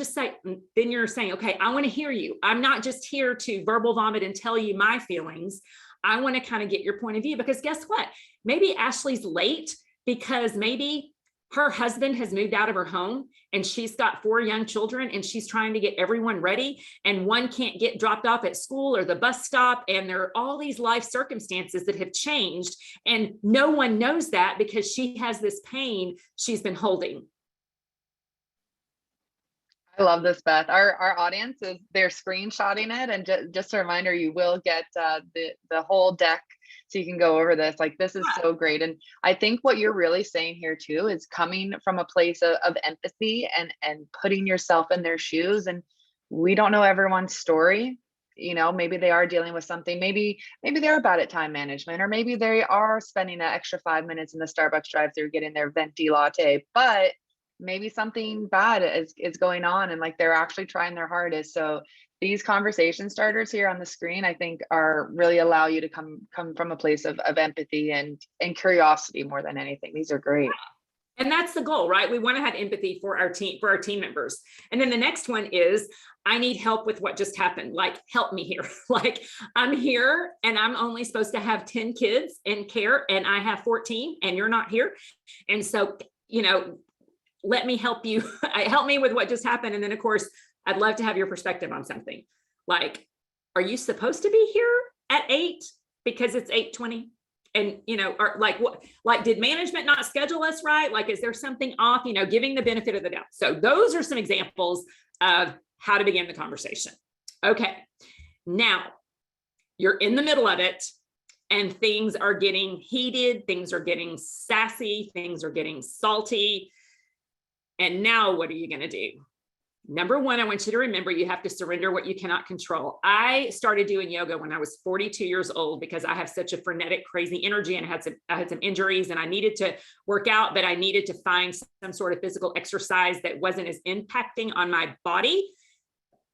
then you're saying, okay, I want to hear you. I'm not just here to verbal vomit and tell you my feelings. I want to kind of get your point of view, because guess what? Maybe Ashley's late because maybe her husband has moved out of her home and she's got 4 young children and she's trying to get everyone ready, and one can't get dropped off at school or the bus stop. And there are all these life circumstances that have changed, and no one knows that because she has this pain she's been holding. I love this, Beth. Our audience they're screenshotting it, and just a reminder, you will get the whole deck so you can go over this. Like, this is so great. And I think what you're really saying here too is coming from a place of empathy and putting yourself in their shoes. And we don't know everyone's story. You know, maybe they are dealing with something. Maybe they're bad at time management, or maybe they are spending an extra 5 minutes in the Starbucks drive-through getting their venti latte, but maybe something bad is going on, and like they're actually trying their hardest. So these conversation starters here on the screen, I think, are really allow you to come from a place of empathy and curiosity more than anything. These are great. And that's the goal, right? We want to have empathy for our team members. And then the next one is, I need help with what just happened. Like, help me here. Like, I'm here and I'm only supposed to have 10 kids in care, and I have 14 and you're not here. And so, you know, let me help you. Help me with what just happened. And then of course, I'd love to have your perspective on something. Like, are you supposed to be here at 8 because it's 8:20? And, you know, or like, what, like, did management not schedule us right? Like, is there something off, you know, giving the benefit of the doubt. So those are some examples of how to begin the conversation. Okay. Now you're in the middle of it and things are getting heated. Things are getting sassy. Things are getting salty. And now what are you going to do? Number one, I want you to remember you have to surrender what you cannot control. I started doing yoga when I was 42 years old because I have such a frenetic, crazy energy, and I had some injuries, and I needed to work out, but I needed to find some sort of physical exercise that wasn't as impacting on my body.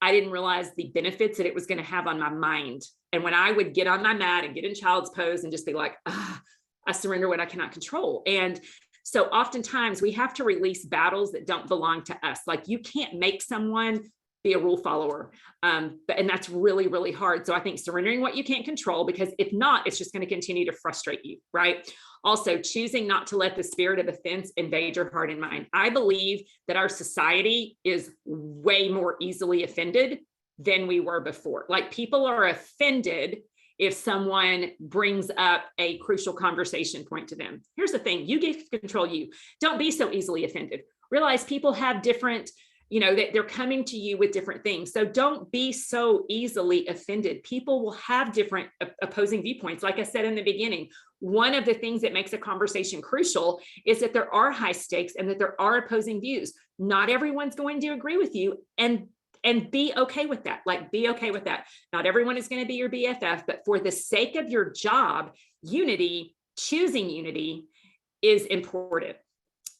I didn't realize the benefits that it was going to have on my mind. And when I would get on my mat and get in child's pose and just be like, I surrender what I cannot control. And so oftentimes we have to release battles that don't belong to us. Like, you can't make someone be a rule follower. And that's really, really hard. So I think surrendering what you can't control, because if not, it's just going to continue to frustrate you, right? Also, choosing not to let the spirit of offense invade your heart and mind. I believe that our society is way more easily offended than we were before. Like, people are offended if someone brings up a crucial conversation point to them. Here's the thing, you get to control you. Don't be so easily offended. Realize people have different, you know, they're coming to you with different things. So don't be so easily offended. People will have different opposing viewpoints. Like I said in the beginning, one of the things that makes a conversation crucial is that there are high stakes and that there are opposing views. Not everyone's going to agree with you. And and be okay with that. Like, be okay with that. Not everyone is going to be your BFF, but for the sake of your job, unity, choosing unity is important.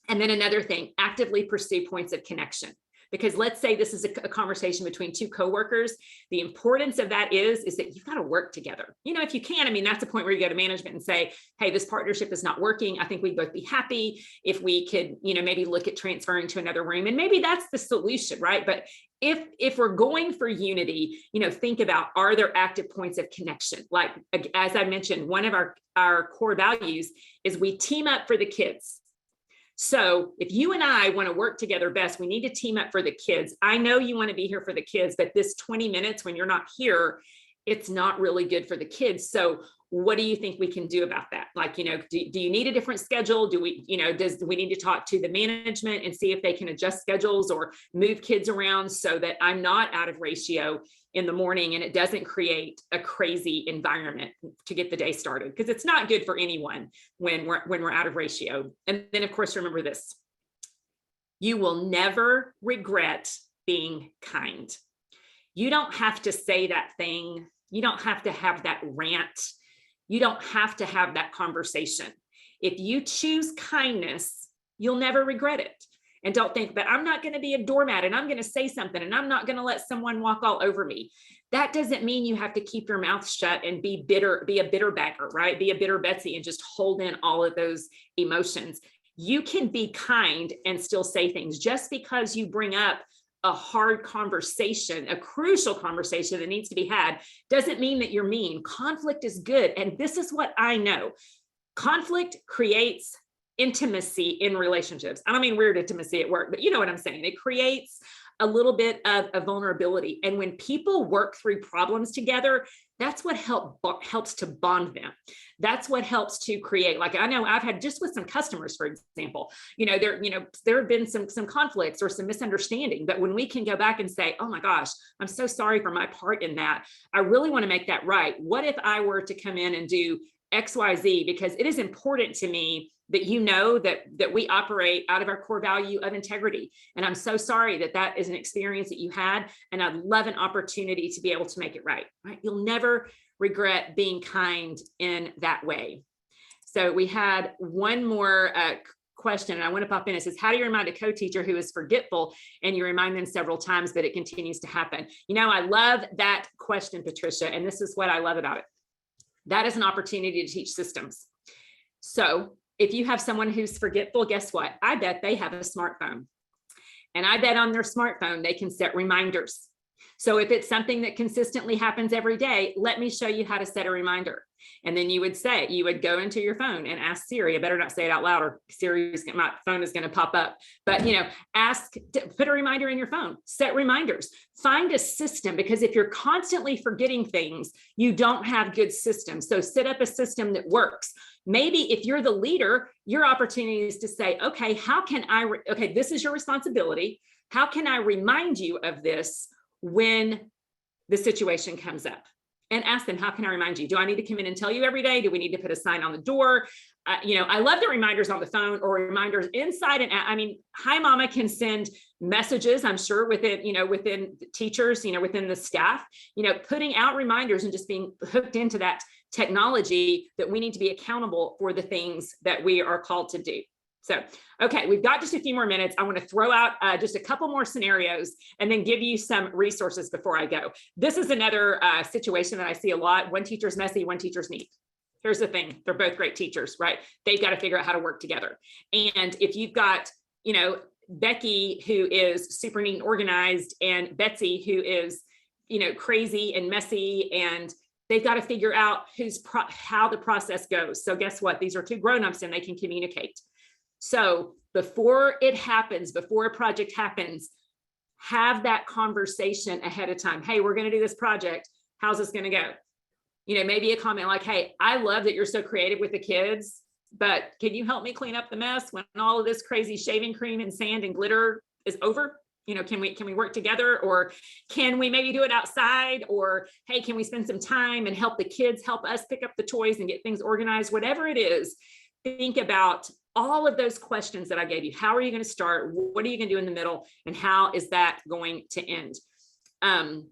And then another thing, actively pursue points of connection. Because let's say this is a conversation between two coworkers. The importance of that is that you've got to work together. You know, if you can, I mean, that's a point where you go to management and say, hey, this partnership is not working. I think we'd both be happy if we could, you know, maybe look at transferring to another room. And maybe that's the solution, right? But if we're going for unity, you know, think about, are there active points of connection? Like, as I mentioned, one of our core values is we team up for the kids. So if you and I want to work together best, we need to team up for the kids. I know you want to be here for the kids, but this 20 minutes when you're not here, it's not really good for the kids. So what do you think we can do about that? Like, you know, do you need a different schedule? Do we, you know, do we need to talk to the management and see if they can adjust schedules or move kids around so that I'm not out of ratio in the morning and it doesn't create a crazy environment to get the day started? Because it's not good for anyone when we're out of ratio. And then of course, remember this, you will never regret being kind. You don't have to say that thing. You don't have to have that rant. You don't have to have that conversation. If you choose kindness, you'll never regret it. And don't think, but I'm not going to be a doormat and I'm going to say something and I'm not going to let someone walk all over me. That doesn't mean you have to keep your mouth shut and be bitter, be a bitter bagger, right? Be a bitter Betsy and just hold in all of those emotions. You can be kind and still say things. Just because you bring up a hard conversation, a crucial conversation that needs to be had, doesn't mean that you're mean. Conflict is good. And this is what I know. Conflict creates intimacy in relationships. I don't mean weird intimacy at work, but you know what I'm saying. It creates a little bit of a vulnerability. And when people work through problems together, that's what helps to bond them. That's what helps to create, like, I know I've had just with some customers, for example, there have been some conflicts or some misunderstanding, but when we can go back and say, oh my gosh, I'm so sorry for my part in that. I really want to make that right. What if I were to come in and do XYZ, because it is important to me that you know that we operate out of our core value of integrity. And I'm so sorry that is an experience that you had. And I'd love an opportunity to be able to make it right. You'll never regret being kind in that way. So we had one more question, and I want to pop in. It says, how do you remind a co-teacher who is forgetful and you remind them several times, but it continues to happen? You know, I love that question, Patricia, and this is what I love about it. That is an opportunity to teach systems. So if you have someone who's forgetful, guess what? I bet they have a smartphone. And I bet on their smartphone, they can set reminders. So if it's something that consistently happens every day, let me show you how to set a reminder. And then you would go into your phone and ask Siri. I better not say it out loud or my phone is going to pop up. But, put a reminder in your phone, set reminders, find a system, because if you're constantly forgetting things, you don't have good systems. So set up a system that works. Maybe if you're the leader, your opportunity is to say, okay, this is your responsibility. How can I remind you of this when the situation comes up? And ask them, how can I remind you? Do I need to come in and tell you every day? Do we need to put a sign on the door? I love the reminders on the phone or reminders inside and out. I mean, Hi Mama can send messages, I'm sure, within teachers, within the staff, putting out reminders and just being hooked into that technology that we need to be accountable for the things that we are called to do. So, okay, we've got just a few more minutes. I want to throw out just a couple more scenarios and then give you some resources before I go. This is another situation that I see a lot. One teacher's messy, one teacher's neat. Here's the thing. They're both great teachers, right? They've got to figure out how to work together. And if you've got, Becky, who is super neat and organized, and Betsy, who is, crazy and messy, and they've got to figure out how the process goes. So guess what? These are two grownups and they can communicate. So before it happens, before a project happens, have that conversation ahead of time. Hey, we're going to do this project. How's this going to go? Maybe a comment like, hey, I love that you're so creative with the kids, but can you help me clean up the mess when all of this crazy shaving cream and sand and glitter is over? Can we work together, or can we maybe do it outside? Or, hey, can we spend some time and help the kids help us pick up the toys and get things organized? Whatever it is, think about all of those questions that I gave you. How are you going to start? What are you going to do in the middle? And how is that going to end? And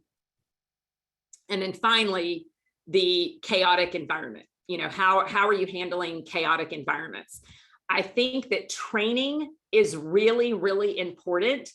then finally, the chaotic environment. How are you handling chaotic environments? I think that training is really, really important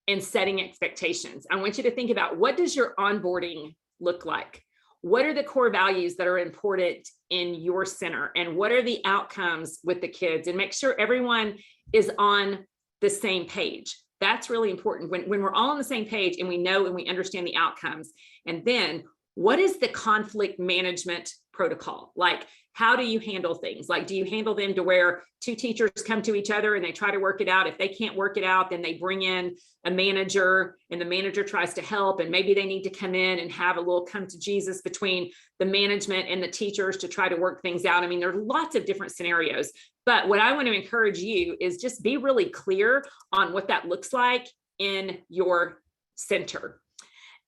in setting expectations. I want you to think about, what does your onboarding look like? What are the core values that are important in your center? And what are the outcomes with the kids? And make sure everyone is on the same page. That's really important. When we're all on the same page and we know and we understand the outcomes. And then, what is the conflict management protocol? Like, how do you handle things? Like, do you handle them to where two teachers come to each other and they try to work it out? If they can't work it out, then they bring in a manager and the manager tries to help. And maybe they need to come in and have a little come to Jesus between the management and the teachers to try to work things out. I mean, there are lots of different scenarios. But what I want to encourage you is just be really clear on what that looks like in your center.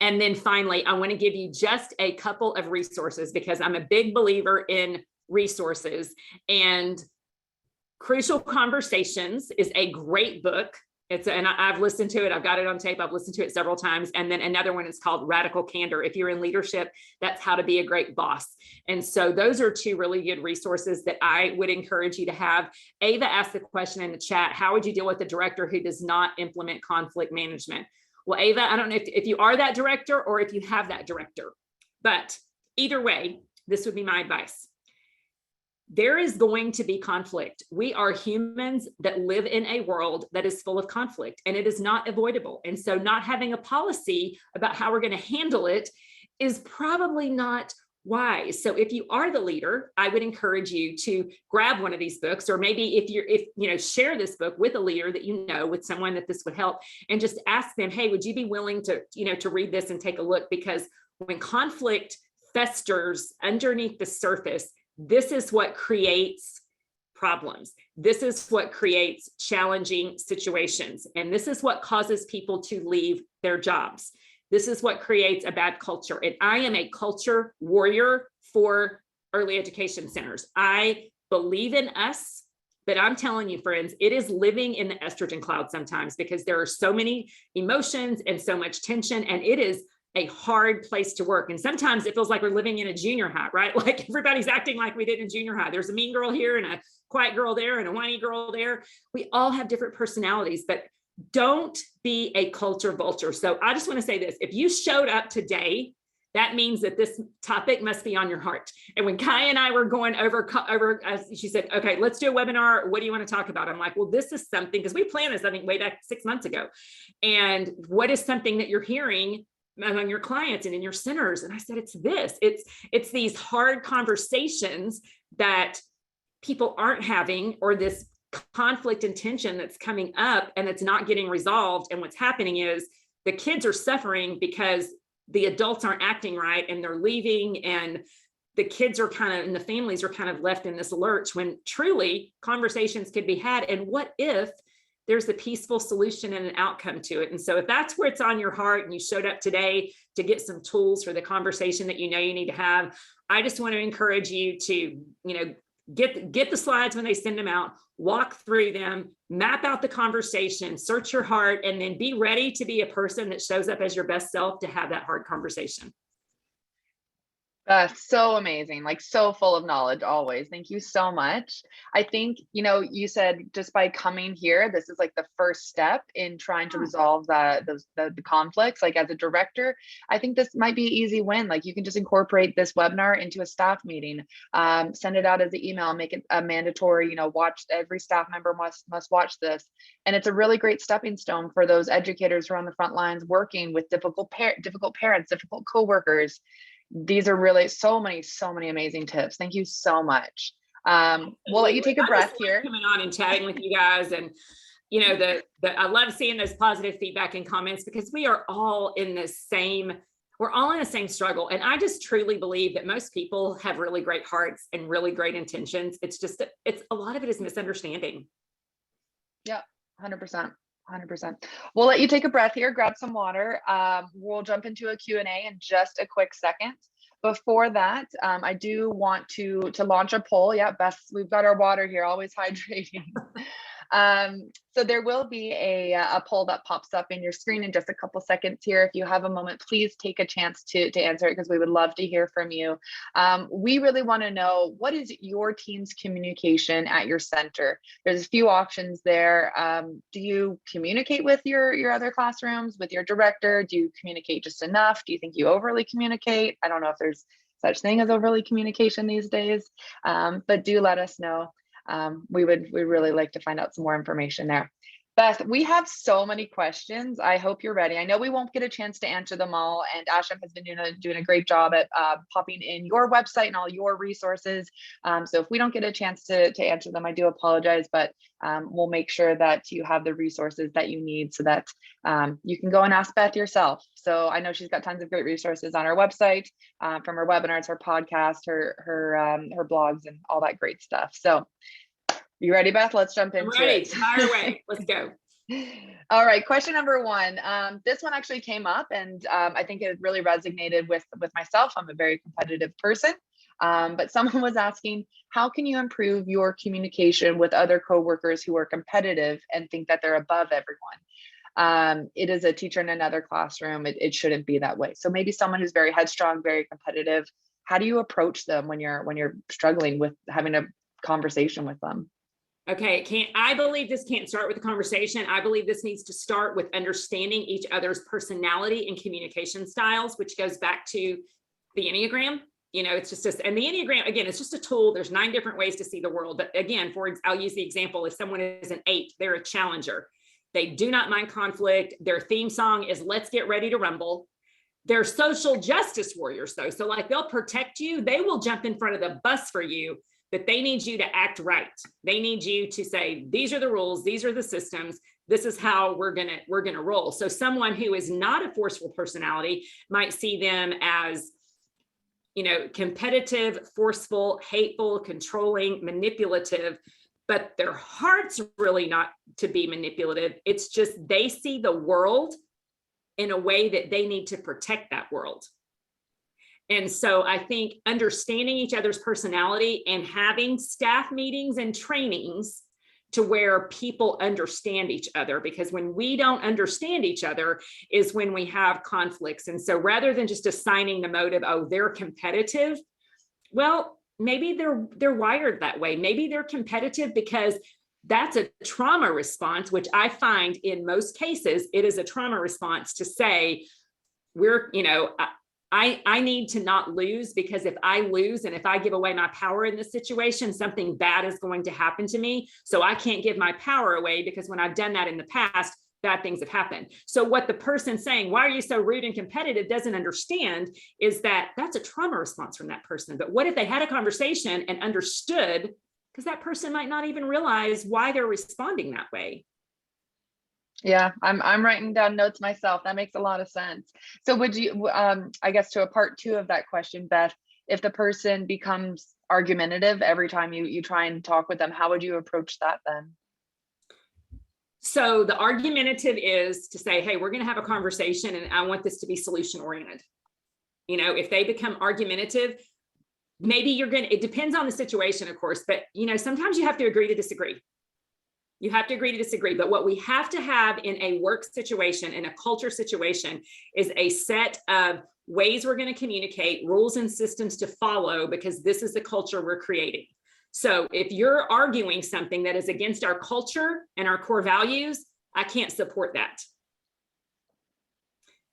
And then finally, I want to give you just a couple of resources, because I'm a big believer in resources. And Crucial Conversations is a great book. And I've listened to it. I've got it on tape. I've listened to it several times. And then another one is called Radical Candor. If you're in leadership, that's How to Be a Great Boss. And so those are two really good resources that I would encourage you to have. Ava asked the question in the chat, how would you deal with a director who does not implement conflict management? Well, Ava, I don't know if you are that director or if you have that director, but either way, this would be my advice. There is going to be conflict. We are humans that live in a world that is full of conflict, and it is not avoidable. And so not having a policy about how we're going to handle it is probably not wise. So if you are the leader, I would encourage you to grab one of these books, or maybe if share this book with a leader that with someone that this would help, and just ask them, hey, would you be willing to read this and take a look? Because when conflict festers underneath the surface, this is what creates problems. This is what creates challenging situations. And this is what causes people to leave their jobs. This is what creates a bad culture. And I am a culture warrior for early education centers. I believe in us, but I'm telling you, friends, it is living in the estrogen cloud sometimes, because there are so many emotions and so much tension, and it is a hard place to work. And sometimes it feels like we're living in a junior high, right? Like everybody's acting like we did in junior high. There's a mean girl here and a quiet girl there and a whiny girl there. We all have different personalities, but don't be a culture vulture. So I just want to say this: if you showed up today, that means that this topic must be on your heart. And when Kai and I were going over, as she said, okay, let's do a webinar. What do you want to talk about? I'm like, well, this is something, because we planned this, I think, way back 6 months ago. And what is something that you're hearing among your clients and in your centers? And I said, it's these hard conversations that people aren't having, or this conflict and tension that's coming up and it's not getting resolved. And what's happening is the kids are suffering because the adults aren't acting right and they're leaving, and the kids are and the families are kind of left in this lurch, when truly conversations could be had. And what if there's a peaceful solution and an outcome to it? And so if that's where it's on your heart and you showed up today to get some tools for the conversation that you need to have, I just want to encourage you to, get the slides when they send them out, walk through them, map out the conversation, search your heart, and then be ready to be a person that shows up as your best self to have that hard conversation. That's so amazing, like so full of knowledge always. Thank you so much. I think, you said just by coming here, this is like the first step in trying to resolve the conflicts. Like as a director, I think this might be an easy win. Like you can just incorporate this webinar into a staff meeting, send it out as an email, make it a mandatory, watch, every staff member must watch this. And it's a really great stepping stone for those educators who are on the front lines working with difficult parents, difficult coworkers. These are really so many amazing tips. Thank you so much. We'll let you take a breath here. Coming on and chatting with you guys, and I love seeing those positive feedback and comments, because we are all in the same struggle. And I just truly believe that most people have really great hearts and really great intentions. It's just that a lot of it is misunderstanding. Yeah, 100%. 100%. We'll let you take a breath here, grab some water. We'll jump into a Q&A in just a quick second. Before that, I do want to launch a poll. Yeah, Beth, we've got our water here, always hydrating. So there will be a poll that pops up in your screen in just a couple seconds here. If you have a moment, please take a chance to answer it, because we would love to hear from you. We really want to know, what is your team's communication at your center? There's a few options there. Do you communicate with your other classrooms, with your director? Do you communicate just enough? Do you think you overly communicate? I don't know if there's such thing as overly communication these days, but do let us know. We'd really like to find out some more information there. Beth, we have so many questions. I hope you're ready. I know we won't get a chance to answer them all, and Asham has been doing a great job at popping in your website and all your resources. So if we don't get a chance to answer them, I do apologize, but we'll make sure that you have the resources that you need, so that you can go and ask Beth yourself. So I know she's got tons of great resources on her website, from her webinars, her podcast, her blogs, and all that great stuff. So you ready, Beth? Let's jump into Ready. it. Fire away. Let's go. All right, question number one. This one actually came up, and I think it really resonated with myself. I'm a very competitive person, but someone was asking, how can you improve your communication with other coworkers who are competitive and think that they're above everyone? It is a teacher in another classroom. It shouldn't be that way. So maybe someone who's very headstrong, very competitive. How do you approach them when you're struggling with having a conversation with them? Okay, I believe this can't start with a conversation. I believe this needs to start with understanding each other's personality and communication styles, which goes back to the Enneagram. It's just and the Enneagram, again, it's just a tool. There's 9 different ways to see the world. But again, I'll use the example, if someone is an 8, they're a challenger. They do not mind conflict. Their theme song is "Let's Get Ready to Rumble." They're social justice warriors, though. So like, they'll protect you. They will jump in front of the bus for you, but they need you to act right. They need you to say, these are the rules, these are the systems, this is how we're gonna roll. So someone who is not a forceful personality might see them as, competitive, forceful, hateful, controlling, manipulative, but their heart's really not to be manipulative. It's just they see the world in a way that they need to protect that world. And so I think understanding each other's personality and having staff meetings and trainings to where people understand each other, because when we don't understand each other is when we have conflicts. And so rather than just assigning the motive, oh, they're competitive, well, maybe they're wired that way. Maybe they're competitive because that's a trauma response, which I find in most cases, it is a trauma response to say, I need to not lose, because if I lose and if I give away my power in this situation, something bad is going to happen to me. So I can't give my power away, because when I've done that in the past, bad things have happened. So what the person saying, why are you so rude and competitive, doesn't understand is that that's a trauma response from that person. But what if they had a conversation and understood, because that person might not even realize why they're responding that way. Yeah, I'm writing down notes myself. That makes a lot of sense. So would you, I guess to a part 2 of that question, Beth, if the person becomes argumentative every time you try and talk with them, how would you approach that then? So the argumentative is to say, hey, we're going to have a conversation and I want this to be solution oriented. If they become argumentative, maybe it depends on the situation, of course, but sometimes you have to agree to disagree. You have to agree to disagree. But what we have to have in a work situation, in a culture situation, is a set of ways we're going to communicate, rules and systems to follow, because this is the culture we're creating. So if you're arguing something that is against our culture and our core values, I can't support that.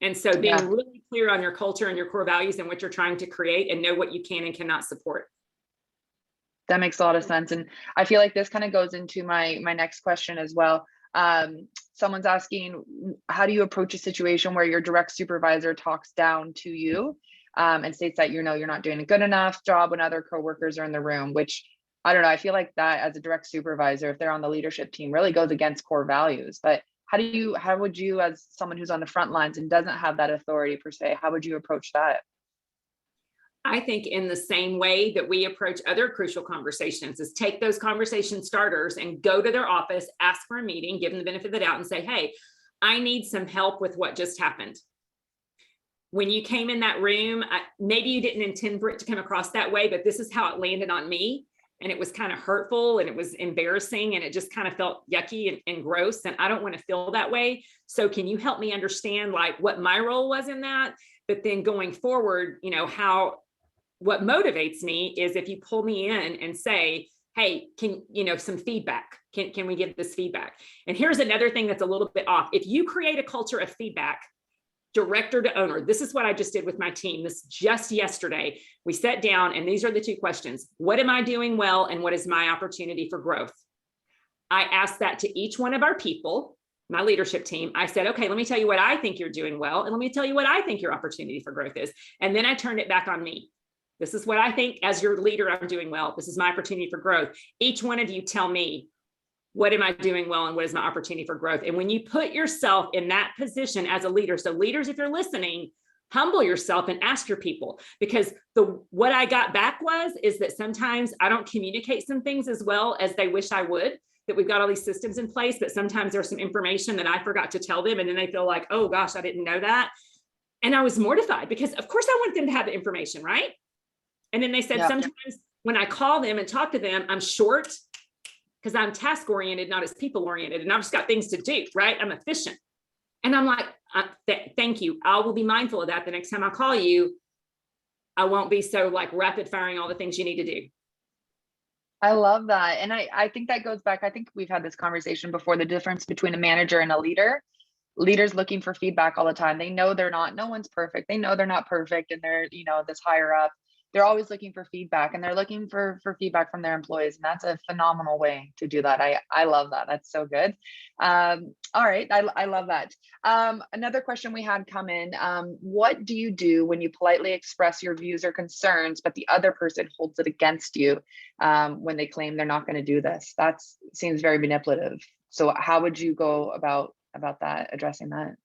And so being really clear on your culture and your core values and what you're trying to create, and know what you can and cannot support. That makes a lot of sense. And I feel like this kind of goes into my next question as well. Someone's asking, how do you approach a situation where your direct supervisor talks down to you and states that, you're not doing a good enough job when other coworkers are in the room, which I don't know. I feel like that as a direct supervisor, if they're on the leadership team, really goes against core values. But how would you, as someone who's on the front lines and doesn't have that authority per se, how would you approach that? I think in the same way that we approach other crucial conversations, is take those conversation starters and go to their office, ask for a meeting, give them the benefit of the doubt and say, hey, I need some help with what just happened. When you came in that room, maybe you didn't intend for it to come across that way, but this is how it landed on me. and it was kind of hurtful and it was embarrassing and it just kind of felt yucky and gross. And I don't want to feel that way. So can you help me understand like what my role was in that? But then going forward, you know, what motivates me is if you pull me in and say, hey, some feedback. Can we give this feedback? And here's another thing that's a little bit off. If you create a culture of feedback, director to owner, this is what I just did with my team. This just yesterday, we sat down and these are the two questions. What am I doing well? And what is my opportunity for growth? I asked that to each one of our people, my leadership team. I said, okay, let me tell you what I think you're doing well. And let me tell you what I think your opportunity for growth is. And then I turned it back on me. This is what I think as your leader, I'm doing well. This is my opportunity for growth. Each one of you tell me, what am I doing well and what is my opportunity for growth? And when you put yourself in that position as a leader, so leaders, if you're listening, humble yourself and ask your people, because what I got back is that sometimes I don't communicate some things as well as they wish I would, that we've got all these systems in place, but sometimes there's some information that I forgot to tell them. And then they feel like, oh gosh, I didn't know that. And I was mortified because of course I want them to have the information, right? And then they said, sometimes when I call them and talk to them, I'm short because I'm task oriented, not as people oriented. And I've just got things to do, right? I'm efficient. And I'm like, thank you. I will be mindful of that. The next time I call you, I won't be so like rapid firing all the things you need to do. I love that. And I think that goes back. I think we've had this conversation before, the difference between a manager and a leader. Leaders looking for feedback all the time. They know no one's perfect. They know they're not perfect. And they're, this higher up, they're always looking for feedback, and they're looking for feedback from their employees. And that's a phenomenal way to do that. I love that. That's so good. All right. I love that. Another question we had come in. What do you do when you politely express your views or concerns, but the other person holds it against you when they claim they're not going to do this? That seems very manipulative. So how would you go about that, addressing that?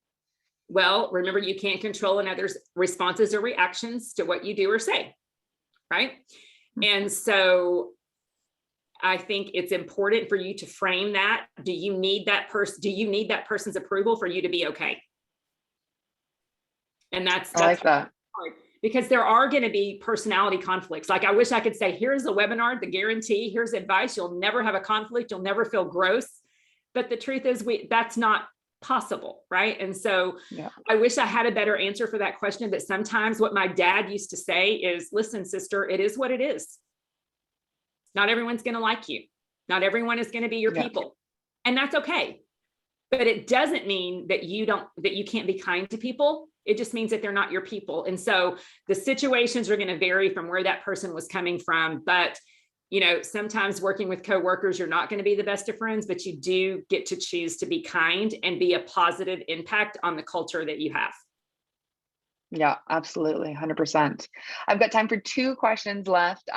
Well, remember, you can't control another's responses or reactions to what you do or say. Right. And so I think it's important for you to frame that. Do you need that person's approval for you to be okay? And that's I like that. hard, because there are going to be personality conflicts. Like I wish I could say, here's a webinar, the guarantee, here's advice. You'll never have a conflict. You'll never feel gross. But the truth is that's not possible, right? And so I wish I had a better answer for that question, but sometimes what my dad used to say is, listen, sister, it is what it is. Not everyone's going to like you. Not everyone is going to be your people. And that's okay. But it doesn't mean that you can't be kind to people. It just means that they're not your people. And so the situations are going to vary from where that person was coming from. But sometimes working with coworkers, you're not going to be the best of friends, but you do get to choose to be kind and be a positive impact on the culture that you have. Yeah, absolutely. 100%. I've got time for 2 questions left.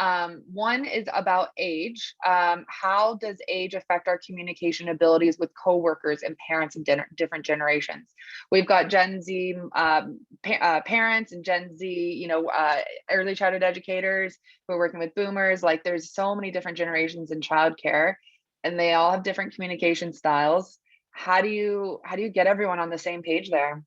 One is about age. How does age affect our communication abilities with coworkers and parents in different generations? We've got Gen Z parents and Gen Z, early childhood educators who are working with boomers. Like there's so many different generations in childcare, and they all have different communication styles. How do you get everyone on the same page there?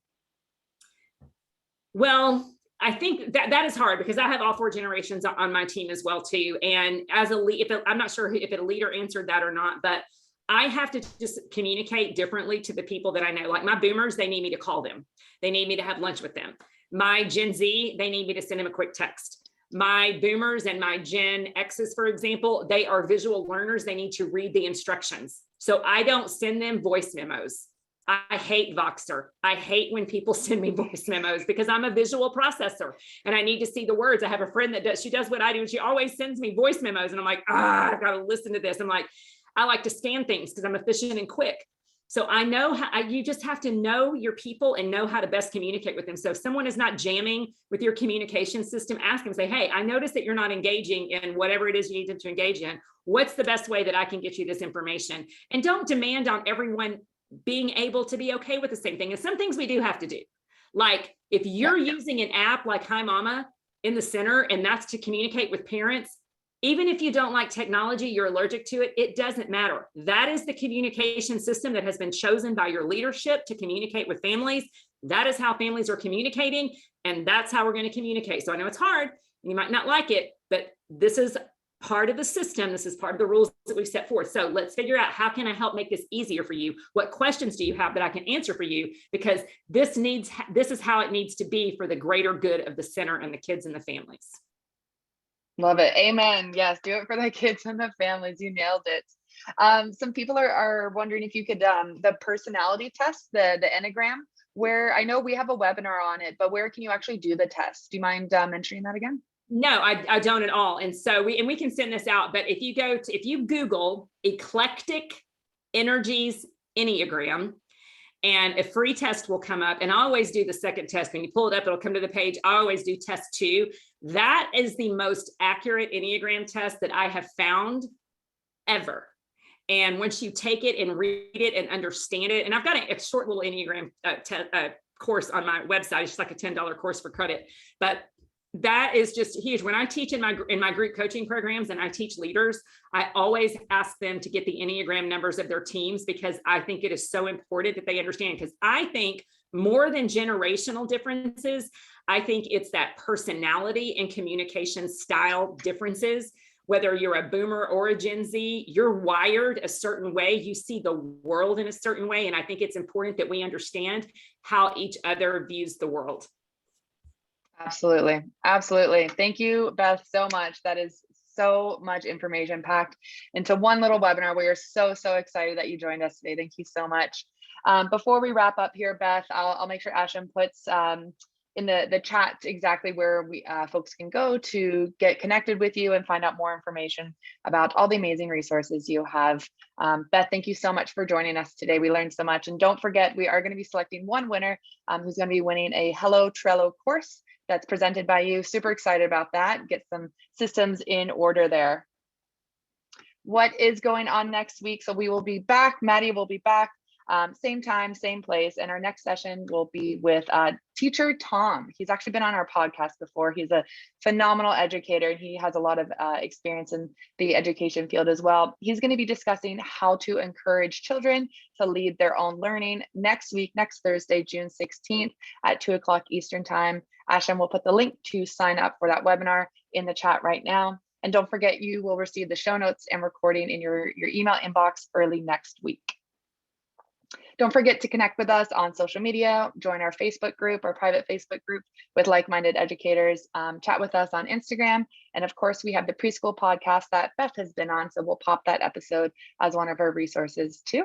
Well, I think that is hard because I have all 4 generations on my team as well too. And as I'm not sure if a leader answered that or not, but I have to just communicate differently to the people that I know. Like my boomers, they need me to call them. They need me to have lunch with them. My Gen Z, they need me to send them a quick text. My boomers and my Gen X's, for example, they are visual learners. They need to read the instructions. So I don't send them voice memos. I hate Voxer. I hate when people send me voice memos because I'm a visual processor and I need to see the words. I have a friend she does what I do, and she always sends me voice memos, and I'm like, I've got to listen to this. I'm like, I like to scan things because I'm efficient and quick. So I know you just have to know your people and know how to best communicate with them. So if someone is not jamming with your communication system, ask them, say, hey, I noticed that you're not engaging in whatever it is you need them to engage in. What's the best way that I can get you this information? And don't demand on everyone being able to be okay with the same thing. And some things we do have to do. Like if you're using an app like Hi Mama in the center, and that's to communicate with parents, even if you don't like technology, you're allergic to it, it doesn't matter. That is the communication system that has been chosen by your leadership to communicate with families. That is how families are communicating, and that's how we're going to communicate. So I know it's hard, you might not like it, but this is part of the system. This is part of the rules that we've set forth. So let's figure out, how can I help make this easier for you? What questions do you have that I can answer for you? Because this is how it needs to be for the greater good of the center and the kids and the families. Love it. Amen. Yes, do it for the kids and the families. You nailed it. Some people are wondering if you could, the personality test, the Enneagram, where I know we have a webinar on it, but where can you actually do the test? Do you mind mentioning that again? No, I don't at all. And so we can send this out, but if you Google Eclectic Energies Enneagram, and a free test will come up, and I always do the second test. When you pull it up, it'll come to the page. I always do test 2. That is the most accurate Enneagram test that I have found ever. And once you take it and read it and understand it, and I've got a short little Enneagram course on my website. It's just like a $10 course for credit, but that is just huge. When I teach in my group coaching programs and I teach leaders, I always ask them to get the Enneagram numbers of their teams, because I think it is so important that they understand. Because I think more than generational differences, I think it's that personality and communication style differences. Whether you're a boomer or a Gen Z, you're wired a certain way. You see the world in a certain way. And I think it's important that we understand how each other views the world. Absolutely. Absolutely. Thank you, Beth, so much. That is so much information packed into one little webinar. We are so excited that you joined us today. Thank you so much. Before we wrap up here, Beth, I'll make sure Asham puts in the chat exactly where folks can go to get connected with you and find out more information about all the amazing resources you have. Beth, thank you so much for joining us today. We learned so much. And don't forget, we are going to be selecting one winner who's going to be winning a Hello Trello course that's presented by you. Super excited about that. Get some systems in order there. What is going on next week? So we will be back. Maddie will be back. Same time, same place. And our next session will be with teacher Tom. He's actually been on our podcast before. He's a phenomenal educator. He has a lot of experience in the education field as well. He's going to be discussing how to encourage children to lead their own learning next week, next Thursday, June 16th at 2 o'clock Eastern time. Asham will put the link to sign up for that webinar in the chat right now. And don't forget, you will receive the show notes and recording in your email inbox early next week. Don't forget to connect with us on social media, join our Facebook group, our private Facebook group with like-minded educators, chat with us on Instagram. And of course, we have the preschool podcast that Beth has been on, so we'll pop that episode as one of our resources too.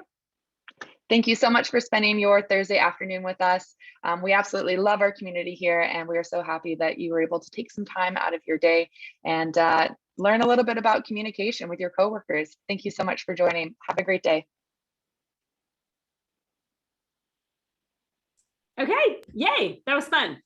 Thank you so much for spending your Thursday afternoon with us. We absolutely love our community here, and we are so happy that you were able to take some time out of your day and learn a little bit about communication with your coworkers. Thank you so much for joining. Have a great day. Okay, yay, that was fun.